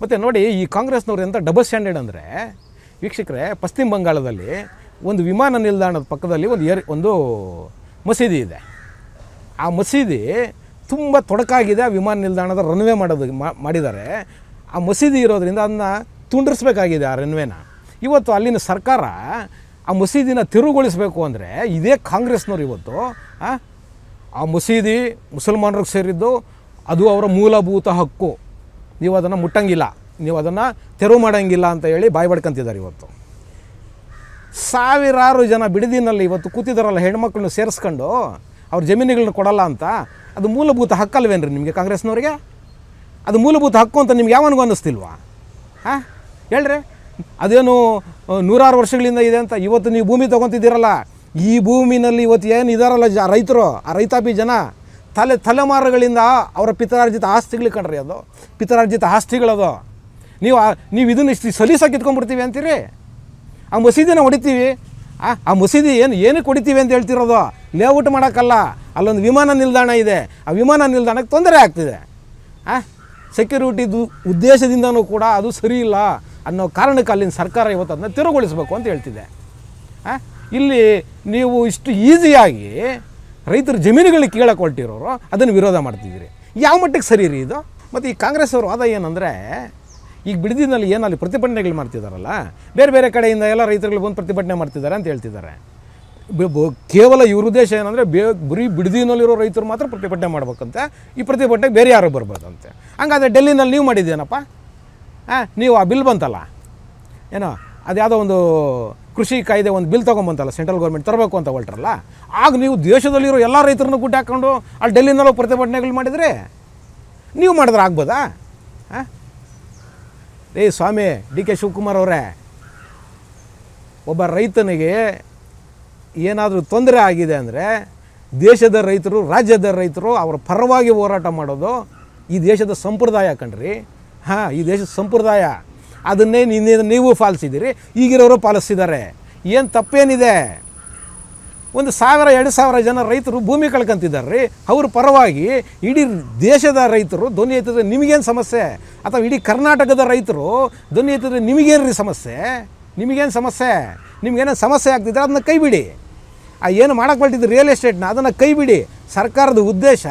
ಮತ್ತು ನೋಡಿ, ಈ ಕಾಂಗ್ರೆಸ್ನವ್ರು ಎಂಥ ಡಬಲ್ ಸ್ಟ್ಯಾಂಡರ್ಡ್ ಅಂದರೆ, ವೀಕ್ಷಕರೇ, ಪಶ್ಚಿಮ ಬಂಗಾಳದಲ್ಲಿ ಒಂದು ವಿಮಾನ ನಿಲ್ದಾಣದ ಪಕ್ಕದಲ್ಲಿ ಒಂದು ಮಸೀದಿ ಇದೆ. ಆ ಮಸೀದಿ ತುಂಬ ತೊಡಕಾಗಿದೆ. ಆ ವಿಮಾನ ನಿಲ್ದಾಣದ ರನ್ವೇ ಮಾಡಿದ್ದಾರೆ. ಆ ಮಸೀದಿ ಇರೋದ್ರಿಂದ ಅದನ್ನ ತುಂಡರಿಸ್ಬೇಕಾಗಿದೆ, ಆ ರನ್ವೇನ. ಇವತ್ತು ಅಲ್ಲಿನ ಸರ್ಕಾರ ಆ ಮಸೀದಿನ ತಿರುವುಗೊಳಿಸಬೇಕು ಅಂದರೆ ಇದೇ ಕಾಂಗ್ರೆಸ್ನವ್ರು ಇವತ್ತು ಆ ಮಸೀದಿ ಮುಸಲ್ಮಾನರಿಗೆ ಸೇರಿದ್ದು, ಅದು ಅವರ ಮೂಲಭೂತ ಹಕ್ಕು, ನೀವು ಅದನ್ನು ಮುಟ್ಟಂಗಿಲ್ಲ, ನೀವು ಅದನ್ನು ತೆರವು ಮಾಡೋಂಗಿಲ್ಲ ಅಂತ ಹೇಳಿ ಬಾಯಿ ಬಡ್ಕೊಂತಿದ್ದಾರೆ. ಇವತ್ತು ಸಾವಿರಾರು ಜನ ಬಿಡದಿನಲ್ಲಿ ಇವತ್ತು ಕೂತಿದ್ದಾರಲ್ಲ, ಹೆಣ್ಮಕ್ಳನ್ನ ಸೇರಿಸ್ಕೊಂಡು ಅವ್ರ ಜಮೀನುಗಳನ್ನ ಕೊಡಲ್ಲ ಅಂತ. ಅದು ಮೂಲಭೂತ ಹಕ್ಕಲ್ವೇನ್ರಿ ನಿಮಗೆ ಕಾಂಗ್ರೆಸ್ನವ್ರಿಗೆ? ಅದು ಮೂಲಭೂತ ಹಕ್ಕು ಅಂತ ನಿಮ್ಗೆ ಯಾವನಿಗೂ ಅನ್ನಿಸ್ತಿಲ್ವಾ? ಹೇಳ್ರಿ, ಅದೇನು 100 ವರ್ಷಗಳಿಂದ ಇದೆ ಅಂತ. ಇವತ್ತು ನೀವು ಭೂಮಿ ತೊಗೊತಿದ್ದೀರಲ್ಲ, ಈ ಭೂಮಿನಲ್ಲಿ ಇವತ್ತು ಏನು ಇದ್ದಾರಲ್ಲ ರೈತರು, ಆ ರೈತಾಪಿ ಜನ ತಲೆಮಾರುಗಳಿಂದ ಅವರ ಪಿತರಾರ್ಜಿತ ಆಸ್ತಿಗಳು ಕಣ್ರಿ, ಅದು ಪಿತರಾರ್ಜಿತ ಆಸ್ತಿಗಳದು. ನೀವು ಇದನ್ನು ಇಷ್ಟು ಸಲೀಸಾಗಿ ಇಟ್ಕೊಂಡ್ಬಿಡ್ತೀವಿ ಅಂತೀರಿ. ಆ ಮಸೀದಿನ ಹೊಡಿತೀವಿ. ಆ ಮಸೀದಿ ಏನಕ್ಕೆ ಹೊಡಿತೀವಿ ಅಂತ ಹೇಳ್ತಿರೋದು? ಲೇಔಟ್ ಮಾಡೋಕ್ಕಲ್ಲ, ಅಲ್ಲೊಂದು ವಿಮಾನ ನಿಲ್ದಾಣ ಇದೆ, ಆ ವಿಮಾನ ನಿಲ್ದಾಣಕ್ಕೆ ತೊಂದರೆ ಆಗ್ತಿದೆ. ಸೆಕ್ಯೂರಿಟಿದು ಉದ್ದೇಶದಿಂದನೂ ಕೂಡ ಅದು ಸರಿ ಇಲ್ಲ ಅನ್ನೋ ಕಾರಣಕ್ಕೆ ಅಲ್ಲಿನ ಸರ್ಕಾರ ಇವತ್ತು ಅದನ್ನ ತೆರವುಗೊಳಿಸಬೇಕು ಅಂತ ಹೇಳ್ತಿದೆ. ಇಲ್ಲಿ ನೀವು ಇಷ್ಟು ಈಸಿಯಾಗಿ ರೈತರ ಜಮೀನುಗಳಿಗೆ ಕೀಳಕ್ಕೆ ಹೊರಟಿರೋರು ಅದನ್ನು ವಿರೋಧ ಮಾಡ್ತಿದ್ದೀರಿ. ಯಾವ ಮಟ್ಟಿಗೆ ಸರಿ ರೀ ಇದು? ಮತ್ತು ಈ ಕಾಂಗ್ರೆಸ್ ಅವರು ವಾದ ಏನಂದರೆ, ಈಗ ಬಿಡದಿನಲ್ಲಿ ಏನಲ್ಲಿ ಪ್ರತಿಭಟನೆಗಳು ಮಾಡ್ತಿದ್ದಾರಲ್ಲ, ಬೇರೆ ಬೇರೆ ಕಡೆಯಿಂದ ಎಲ್ಲ ರೈತರುಗಳು ಬಂದು ಪ್ರತಿಭಟನೆ ಮಾಡ್ತಿದ್ದಾರೆ ಅಂತ ಹೇಳ್ತಿದ್ದಾರೆ. ಕೇವಲ ಇವ್ರ ಉದ್ದೇಶ ಏನಂದರೆ ಬರೀ ಬಿಡದಿನಲ್ಲಿರೋ ರೈತರು ಮಾತ್ರ ಪ್ರತಿಭಟನೆ ಮಾಡ್ಬೇಕಂತೆ, ಈ ಪ್ರತಿಭಟನೆಗೆ ಬೇರೆ ಯಾರು ಬರ್ಬೋದಂತೆ. ಹಂಗಾದ್ರೆ ಡೆಲ್ಲಿನಲ್ಲಿ ನೀವು ಮಾಡಿದ್ದೇನಪ್ಪ? ನೀವು ಆ ಬಿಲ್ ಬಂತಲ್ಲ, ಏನೋ ಅದು ಯಾವುದೋ ಒಂದು ಕೃಷಿ ಕಾಯ್ದೆ ಒಂದು ಬಿಲ್ ತೊಗೊಂಬಂತಲ್ಲ, ಸೆಂಟ್ರಲ್ ಗೌರ್ಮೆಂಟ್ ತರಬೇಕು ಅಂತ ಹೊರಟ್ರಲ್ಲ, ಆಗ ನೀವು ದೇಶದಲ್ಲಿರೋ ಎಲ್ಲ ರೈತರನ್ನು ಗುಡ್ಡ ಹಾಕ್ಕೊಂಡು ಅಲ್ಲಿ ಡೆಲ್ಲಿನಲ್ಲೂ ಪ್ರತಿಭಟನೆಗಳು ಮಾಡಿದರೆ ನೀವು ಮಾಡಿದ್ರೆ ಆಗ್ಬೋದಾ? ಸ್ವಾಮಿ DK ಶಿವಕುಮಾರ್ ಅವರೇ, ಒಬ್ಬ ರೈತನಿಗೆ ಏನಾದರೂ ತೊಂದರೆ ಆಗಿದೆ ಅಂದರೆ ದೇಶದ ರೈತರು, ರಾಜ್ಯದ ರೈತರು ಅವರ ಪರವಾಗಿ ಹೋರಾಟ ಮಾಡೋದು ಈ ದೇಶದ ಸಂಪ್ರದಾಯ ಕಣ್ರಿ. ಈ ದೇಶದ ಸಂಪ್ರದಾಯ. ಅದನ್ನೇ ನೀವು ಪಾಲಿಸಿದ್ದೀರಿ, ಈಗಿರೋರು ಪಾಲಿಸ್ತಿದ್ದಾರೆ. ಏನು ತಪ್ಪೇನಿದೆ? 1,000-2,000 ಜನ ರೈತರು ಭೂಮಿ ಕಳ್ಕೊಂತಿದ್ದಾರೆ ರೀ. ಅವ್ರ ಪರವಾಗಿ ಇಡೀ ದೇಶದ ರೈತರು ಧ್ವನಿ ಎತ್ತಿದ್ರೆ ನಿಮಗೇನು ಸಮಸ್ಯೆ? ಅಥವಾ ಇಡೀ ಕರ್ನಾಟಕದ ರೈತರು ಧ್ವನಿ ಎತ್ತಿದ್ರೆ ನಿಮಗೇನು ರೀ ಸಮಸ್ಯೆ? ನಿಮಗೇನು ಸಮಸ್ಯೆ? ನಿಮಗೇನೋ ಸಮಸ್ಯೆ ಆಗ್ತಿದ್ರೆ ಅದನ್ನ ಕೈ ಬಿಡಿ. ಏನು ಮಾಡೋಕ್ಕೆ ಹೊರಟಿದ್ದು ರಿಯಲ್ ಎಸ್ಟೇಟ್ನ, ಅದನ್ನು ಕೈ ಬಿಡಿ. ಸರ್ಕಾರದ ಉದ್ದೇಶ,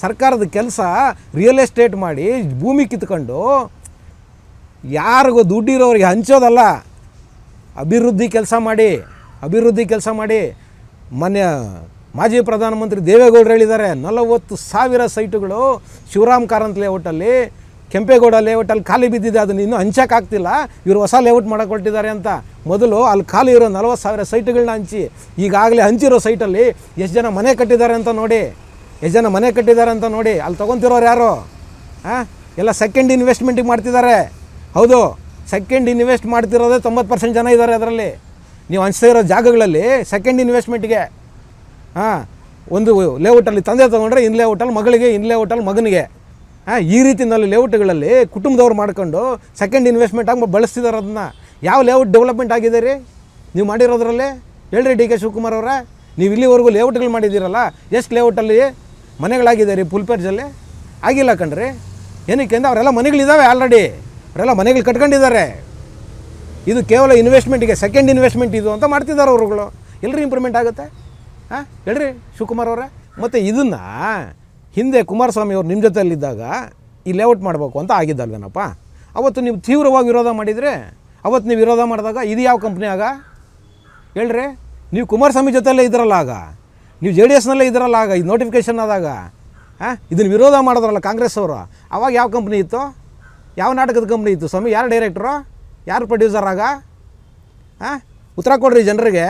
ಸರ್ಕಾರದ ಕೆಲಸ ರಿಯಲ್ ಎಸ್ಟೇಟ್ ಮಾಡಿ ಭೂಮಿ ಕಿತ್ಕೊಂಡು ಯಾರಿಗೂ ದುಡ್ಡಿರೋರಿಗೆ ಹಂಚೋದಲ್ಲ. ಅಭಿವೃದ್ಧಿ ಕೆಲಸ ಮಾಡಿ. ಮೊನ್ನೆ ಮಾಜಿ ಪ್ರಧಾನಮಂತ್ರಿ ದೇವೇಗೌಡರು ಹೇಳಿದ್ದಾರೆ, 40,000 ಸೈಟುಗಳು ಶಿವರಾಮ್ ಕಾರಂತ್ ಲೇಔಟಲ್ಲಿ, ಕೆಂಪೇಗೌಡ ಲೇಔಟಲ್ಲಿ ಖಾಲಿ ಬಿದ್ದಿದೆ, ಅದನ್ನು ಇನ್ನೂ ಹಂಚೋಕ್ಕಾಗ್ತಿಲ್ಲ, ಇವರು ಹೊಸ ಲೇಔಟ್ ಮಾಡೋಕೆ ಹೊರಟಿದ್ದಾರೆ ಅಂತ. ಮೊದಲು ಅಲ್ಲಿ ಖಾಲಿ ಇರೋ 40,000 ಸೈಟುಗಳನ್ನ ಹಂಚಿ, ಈಗಾಗಲೇ ಹಂಚಿರೋ ಸೈಟಲ್ಲಿ ಎಷ್ಟು ಜನ ಮನೆ ಕಟ್ಟಿದ್ದಾರೆ ಅಂತ ನೋಡಿ, ಅಲ್ಲಿ ತೊಗೊತಿರೋರು ಯಾರು? ಎಲ್ಲ ಸೆಕೆಂಡ್ ಇನ್ವೆಸ್ಟ್ಮೆಂಟಿಗೆ ಮಾಡ್ತಿದ್ದಾರೆ. ಹೌದು, ಸೆಕೆಂಡ್ ಇನ್ವೆಸ್ಟ್ ಮಾಡ್ತಿರೋದೇ 90% ಜನ ಇದ್ದಾರೆ ಅದರಲ್ಲಿ. ನೀವು ಹಂಚ್ತಾ ಇರೋ ಜಾಗಗಳಲ್ಲಿ ಸೆಕೆಂಡ್ ಇನ್ವೆಸ್ಟ್ಮೆಂಟ್ಗೆ ಒಂದು ಲೇಔಟಲ್ಲಿ ತಂದೆ ತೊಗೊಂಡ್ರೆ ಇನ್ ಲೇಔಟಲ್ಲಿ ಮಗಳಿಗೆ, ಇನ್ ಲೇಔಟಲ್ಲಿ ಮಗನಿಗೆ, ಈ ರೀತಿಯಲ್ಲಿ ಲೇಔಟ್ಗಳಲ್ಲಿ ಕುಟುಂಬದವ್ರು ಮಾಡ್ಕೊಂಡು ಸೆಕೆಂಡ್ ಇನ್ವೆಸ್ಟ್ಮೆಂಟ್ ಆಗಿ ಬಳಸ್ತಿದ್ದಾರೆ. ಅದನ್ನು ಯಾವ ಲೇಔಟ್ ಡೆವಲಪ್ಮೆಂಟ್ ಆಗಿದೆ ರೀ ನೀವು ಮಾಡಿರೋದ್ರಲ್ಲಿ? ಹೇಳ್ರಿ DK ಶಿವಕುಮಾರ್ ಅವರೇ, ನೀವು ಇಲ್ಲಿವರೆಗೂ ಲೇಔಟ್ಗಳು ಮಾಡಿದ್ದೀರಲ್ಲ, ಎಷ್ಟು ಲೇಔಟಲ್ಲಿ ಮನೆಗಳಾಗಿದೆ ರೀ? ಫುಲ್ಪೇರ್ಜಲ್ಲಿ ಆಗಿಲ್ಲ ಕಣ್ರಿ. ಏನಕ್ಕೆ ಅಂದರೆ ಅವರೆಲ್ಲ ಮನೆಗಳಿದ್ದಾವೆ ಆಲ್ರೆಡಿ, ಅವರೆಲ್ಲ ಮನೆಗಳು ಕಟ್ಕೊಂಡಿದ್ದಾರೆ. ಇದು ಕೇವಲ ಇನ್ವೆಸ್ಟ್ಮೆಂಟಿಗೆ, ಸೆಕೆಂಡ್ ಇನ್ವೆಸ್ಟ್ಮೆಂಟ್ ಇದು ಅಂತ ಮಾಡ್ತಿದ್ದಾರೆ ಅವರುಗಳು. ಎಲ್ಲರೂ ಇಂಪ್ರೂವ್ಮೆಂಟ್ ಆಗುತ್ತೆ? ಹೇಳ್ರಿ ಶಿವಕುಮಾರ್ ಅವರೇ. ಮತ್ತು ಇದನ್ನು ಹಿಂದೆ ಕುಮಾರಸ್ವಾಮಿ ಅವರು ನಿಮ್ಮ ಜೊತೆಯಲ್ಲಿದ್ದಾಗ ಈ ಲೇಔಟ್ ಮಾಡಬೇಕು ಅಂತ ಆಗಿದ್ದಲ್ವೇನಪ್ಪ? ಅವತ್ತು ನೀವು ತೀವ್ರವಾಗಿ ವಿರೋಧ ಮಾಡಿದರೆ, ಅವತ್ತು ನೀವು ವಿರೋಧ ಮಾಡಿದಾಗ ಇದು ಯಾವ ಕಂಪ್ನಿ ಆಗ? ಹೇಳ್ರಿ, ನೀವು ಕುಮಾರಸ್ವಾಮಿ ಜೊತೆಯಲ್ಲೇ ಇದ್ರಲ್ಲ ಆಗ, ನೀವು JDSನಲ್ಲೇ ಇದ್ರಲ್ಲ ಆಗ, ಇದು ನೋಟಿಫಿಕೇಷನ್ ಆದಾಗ ಇದನ್ನು ವಿರೋಧ ಮಾಡಿದ್ರಲ್ಲ ಕಾಂಗ್ರೆಸ್ ಅವರು, ಆವಾಗ ಯಾವ ಕಂಪ್ನಿ ಇತ್ತು? ಯಾವ ನಾಟಕದ ಕಂಪ್ನಿ ಇತ್ತು ಸ್ವಾಮಿ? ಯಾರು ಡೈರೆಕ್ಟ್ರು, ಯಾರು ಪ್ರೊಡ್ಯೂಸರ್ ಆಗ? ಉತ್ತರ ಕೊಡ್ರಿ ಜನರಿಗೆ.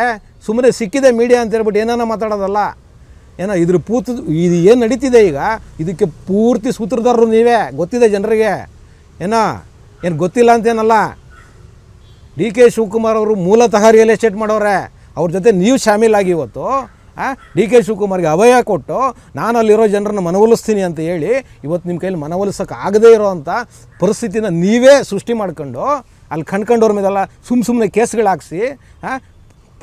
ಸುಮ್ಮನೆ ಸಿಕ್ಕಿದೆ ಮೀಡಿಯಾ ಅಂತ ಹೇಳ್ಬಿಟ್ಟು ಏನಾನ ಮಾತಾಡೋದಲ್ಲ. ಏನೋ ಇದ್ರ ಇದು ಏನು ನಡೀತಿದೆ ಈಗ, ಇದಕ್ಕೆ ಪೂರ್ತಿ ಸೂತ್ರಧಾರರು ನೀವೇ, ಗೊತ್ತಿದೆ ಜನರಿಗೆ. ಏನು ಗೊತ್ತಿಲ್ಲ ಅಂತೇನಲ್ಲ. DK ಶಿವಕುಮಾರ್ ಅವರು ಮೂಲತಃ ರಿಯಲ್ ಎಸ್ಟೇಟ್ ಮಾಡೋರೆ. ಅವ್ರ ಜೊತೆ ನೀವು ಶಾಮೀಲಾಗಿ ಇವತ್ತು ಡಿ ಕೆ ಶಿವಕುಮಾರ್ಗೆ ಅಭಯ ಕೊಟ್ಟು ನಾನು ಅಲ್ಲಿರೋ ಜನರನ್ನು ಮನವೊಲಿಸ್ತೀನಿ ಅಂತ ಹೇಳಿ ಇವತ್ತು ನಿಮ್ಮ ಕೈಲಿ ಮನವೊಲಿಸೋಕೆ ಆಗದೇ ಇರೋವಂಥ ಪರಿಸ್ಥಿತಿನ ನೀವೇ ಸೃಷ್ಟಿ ಮಾಡ್ಕೊಂಡು ಅಲ್ಲಿ ಕಂಡ್ಕೊಂಡವ್ರ ಮೇಲೆಲ್ಲ ಸುಮ್ಮನೆ ಕೇಸ್ಗಳು ಹಾಕ್ಸಿ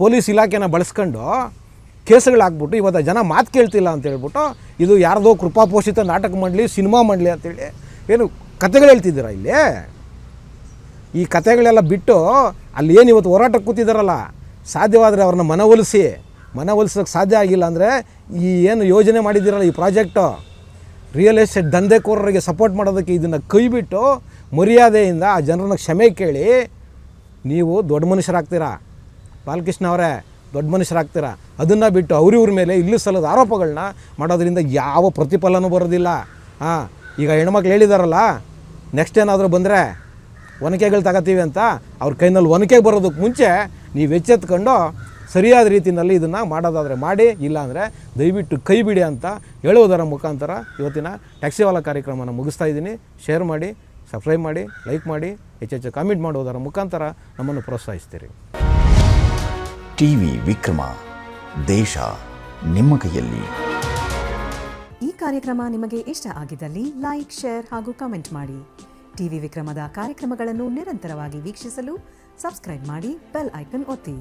ಪೊಲೀಸ್ ಇಲಾಖೆನ ಬಳಸ್ಕೊಂಡು ಕೇಸ್ಗಳು ಹಾಕ್ಬಿಟ್ಟು ಇವತ್ತು ಜನ ಮಾತು ಕೇಳ್ತಿಲ್ಲ ಅಂತ ಹೇಳ್ಬಿಟ್ಟು ಇದು ಯಾರ್ದೋ ಕೃಪಾಪೋಷಿತ ನಾಟಕ ಮಾಡಲಿ ಸಿನಿಮಾ ಮಾಡಲಿ ಅಂತೇಳಿ ಏನು ಕತೆಗಳು ಹೇಳ್ತಿದ್ದೀರಾ ಇಲ್ಲಿ? ಈ ಕತೆಗಳೆಲ್ಲ ಬಿಟ್ಟು ಅಲ್ಲಿ ಏನು ಇವತ್ತು ಹೋರಾಟಕ್ಕೆ ಕೂತಿದ್ದಾರಲ್ಲ, ಸಾಧ್ಯವಾದರೆ ಅವ್ರನ್ನ ಮನವೊಲಿಸೋಕ್ಕೆ ಸಾಧ್ಯ ಆಗಿಲ್ಲ ಅಂದರೆ ಈ ಏನು ಯೋಜನೆ ಮಾಡಿದ್ದೀರಲ್ಲ ಈ ಪ್ರಾಜೆಕ್ಟು, ರಿಯಲ್ ಎಸ್ಟೇಟ್ ದಂಧೆಕೋರರಿಗೆ ಸಪೋರ್ಟ್ ಮಾಡೋದಕ್ಕೆ ಇದನ್ನು ಕೈಬಿಟ್ಟು ಮರ್ಯಾದೆಯಿಂದ ಆ ಜನರನ್ನ ಕ್ಷಮೆ ಕೇಳಿ ನೀವು ದೊಡ್ಡ ಮನುಷ್ಯರಾಗ್ತೀರಾ. ಬಾಲಕೃಷ್ಣ ಅವರೇ ದೊಡ್ಡ ಮನುಷ್ಯರಾಗ್ತೀರಾ. ಅದನ್ನು ಬಿಟ್ಟು ಅವ್ರಿವ್ರ ಮೇಲೆ ಇಲ್ಲಿ ಸಲ್ಲದ ಆರೋಪಗಳನ್ನ ಮಾಡೋದ್ರಿಂದ ಯಾವ ಪ್ರತಿಫಲನೂ ಬರೋದಿಲ್ಲ. ಈಗ ಹೆಣ್ಮಕ್ಳು ಹೇಳಿದಾರಲ್ಲ, ನೆಕ್ಸ್ಟ್ ಏನಾದರೂ ಬಂದರೆ ಒನಕೆಗಳು ತಗೋತೀವಿ ಅಂತ, ಅವ್ರ ಕೈನಲ್ಲಿ ಒನಕೆ ಬರೋದಕ್ಕೆ ಮುಂಚೆ ನೀವು ಎಚ್ಚೆತ್ಕೊಂಡು ಸರಿಯಾದ ರೀತಿಯಲ್ಲಿ ಇದನ್ನು ಮಾಡೋದಾದರೆ ಮಾಡಿ, ಇಲ್ಲಾಂದರೆ ದಯವಿಟ್ಟು ಕೈ ಬಿಡಿ ಅಂತ ಹೇಳುವುದರ ಮುಖಾಂತರ ಇವತ್ತಿನ ಟ್ಯಾಕ್ಸಿವಾಲ ಕಾರ್ಯಕ್ರಮನ ಮುಗಿಸ್ತಾ ಇದ್ದೀನಿ. ಶೇರ್ ಮಾಡಿ, ಸಬ್ಸ್ಕ್ರೈಬ್ ಮಾಡಿ, ಲೈಕ್ ಮಾಡಿ, ಹೆಚ್ಚೆಚ್ಚು ಕಾಮೆಂಟ್ ಮಾಡುವುದರ ಮುಖಾಂತರ ನಮ್ಮನ್ನು ಪ್ರೋತ್ಸಾಹಿಸ್ತೀರಿ. ಟಿವಿ ವಿಕ್ರಮ, ದೇಶ ನಿಮ್ಮ ಕೈಯಲ್ಲಿ. ಈ ಕಾರ್ಯಕ್ರಮ ನಿಮಗೆ ಇಷ್ಟ ಆಗಿದ್ದಲ್ಲಿ ಲೈಕ್, ಶೇರ್ ಹಾಗೂ ಕಮೆಂಟ್ ಮಾಡಿ. ಟಿವಿ ವಿಕ್ರಮದ ಕಾರ್ಯಕ್ರಮಗಳನ್ನು ನಿರಂತರವಾಗಿ ವೀಕ್ಷಿಸಲು ಸಬ್ಸ್ಕ್ರೈಬ್ ಮಾಡಿ, ಬೆಲ್ ಐಕನ್ ಒತ್ತಿ.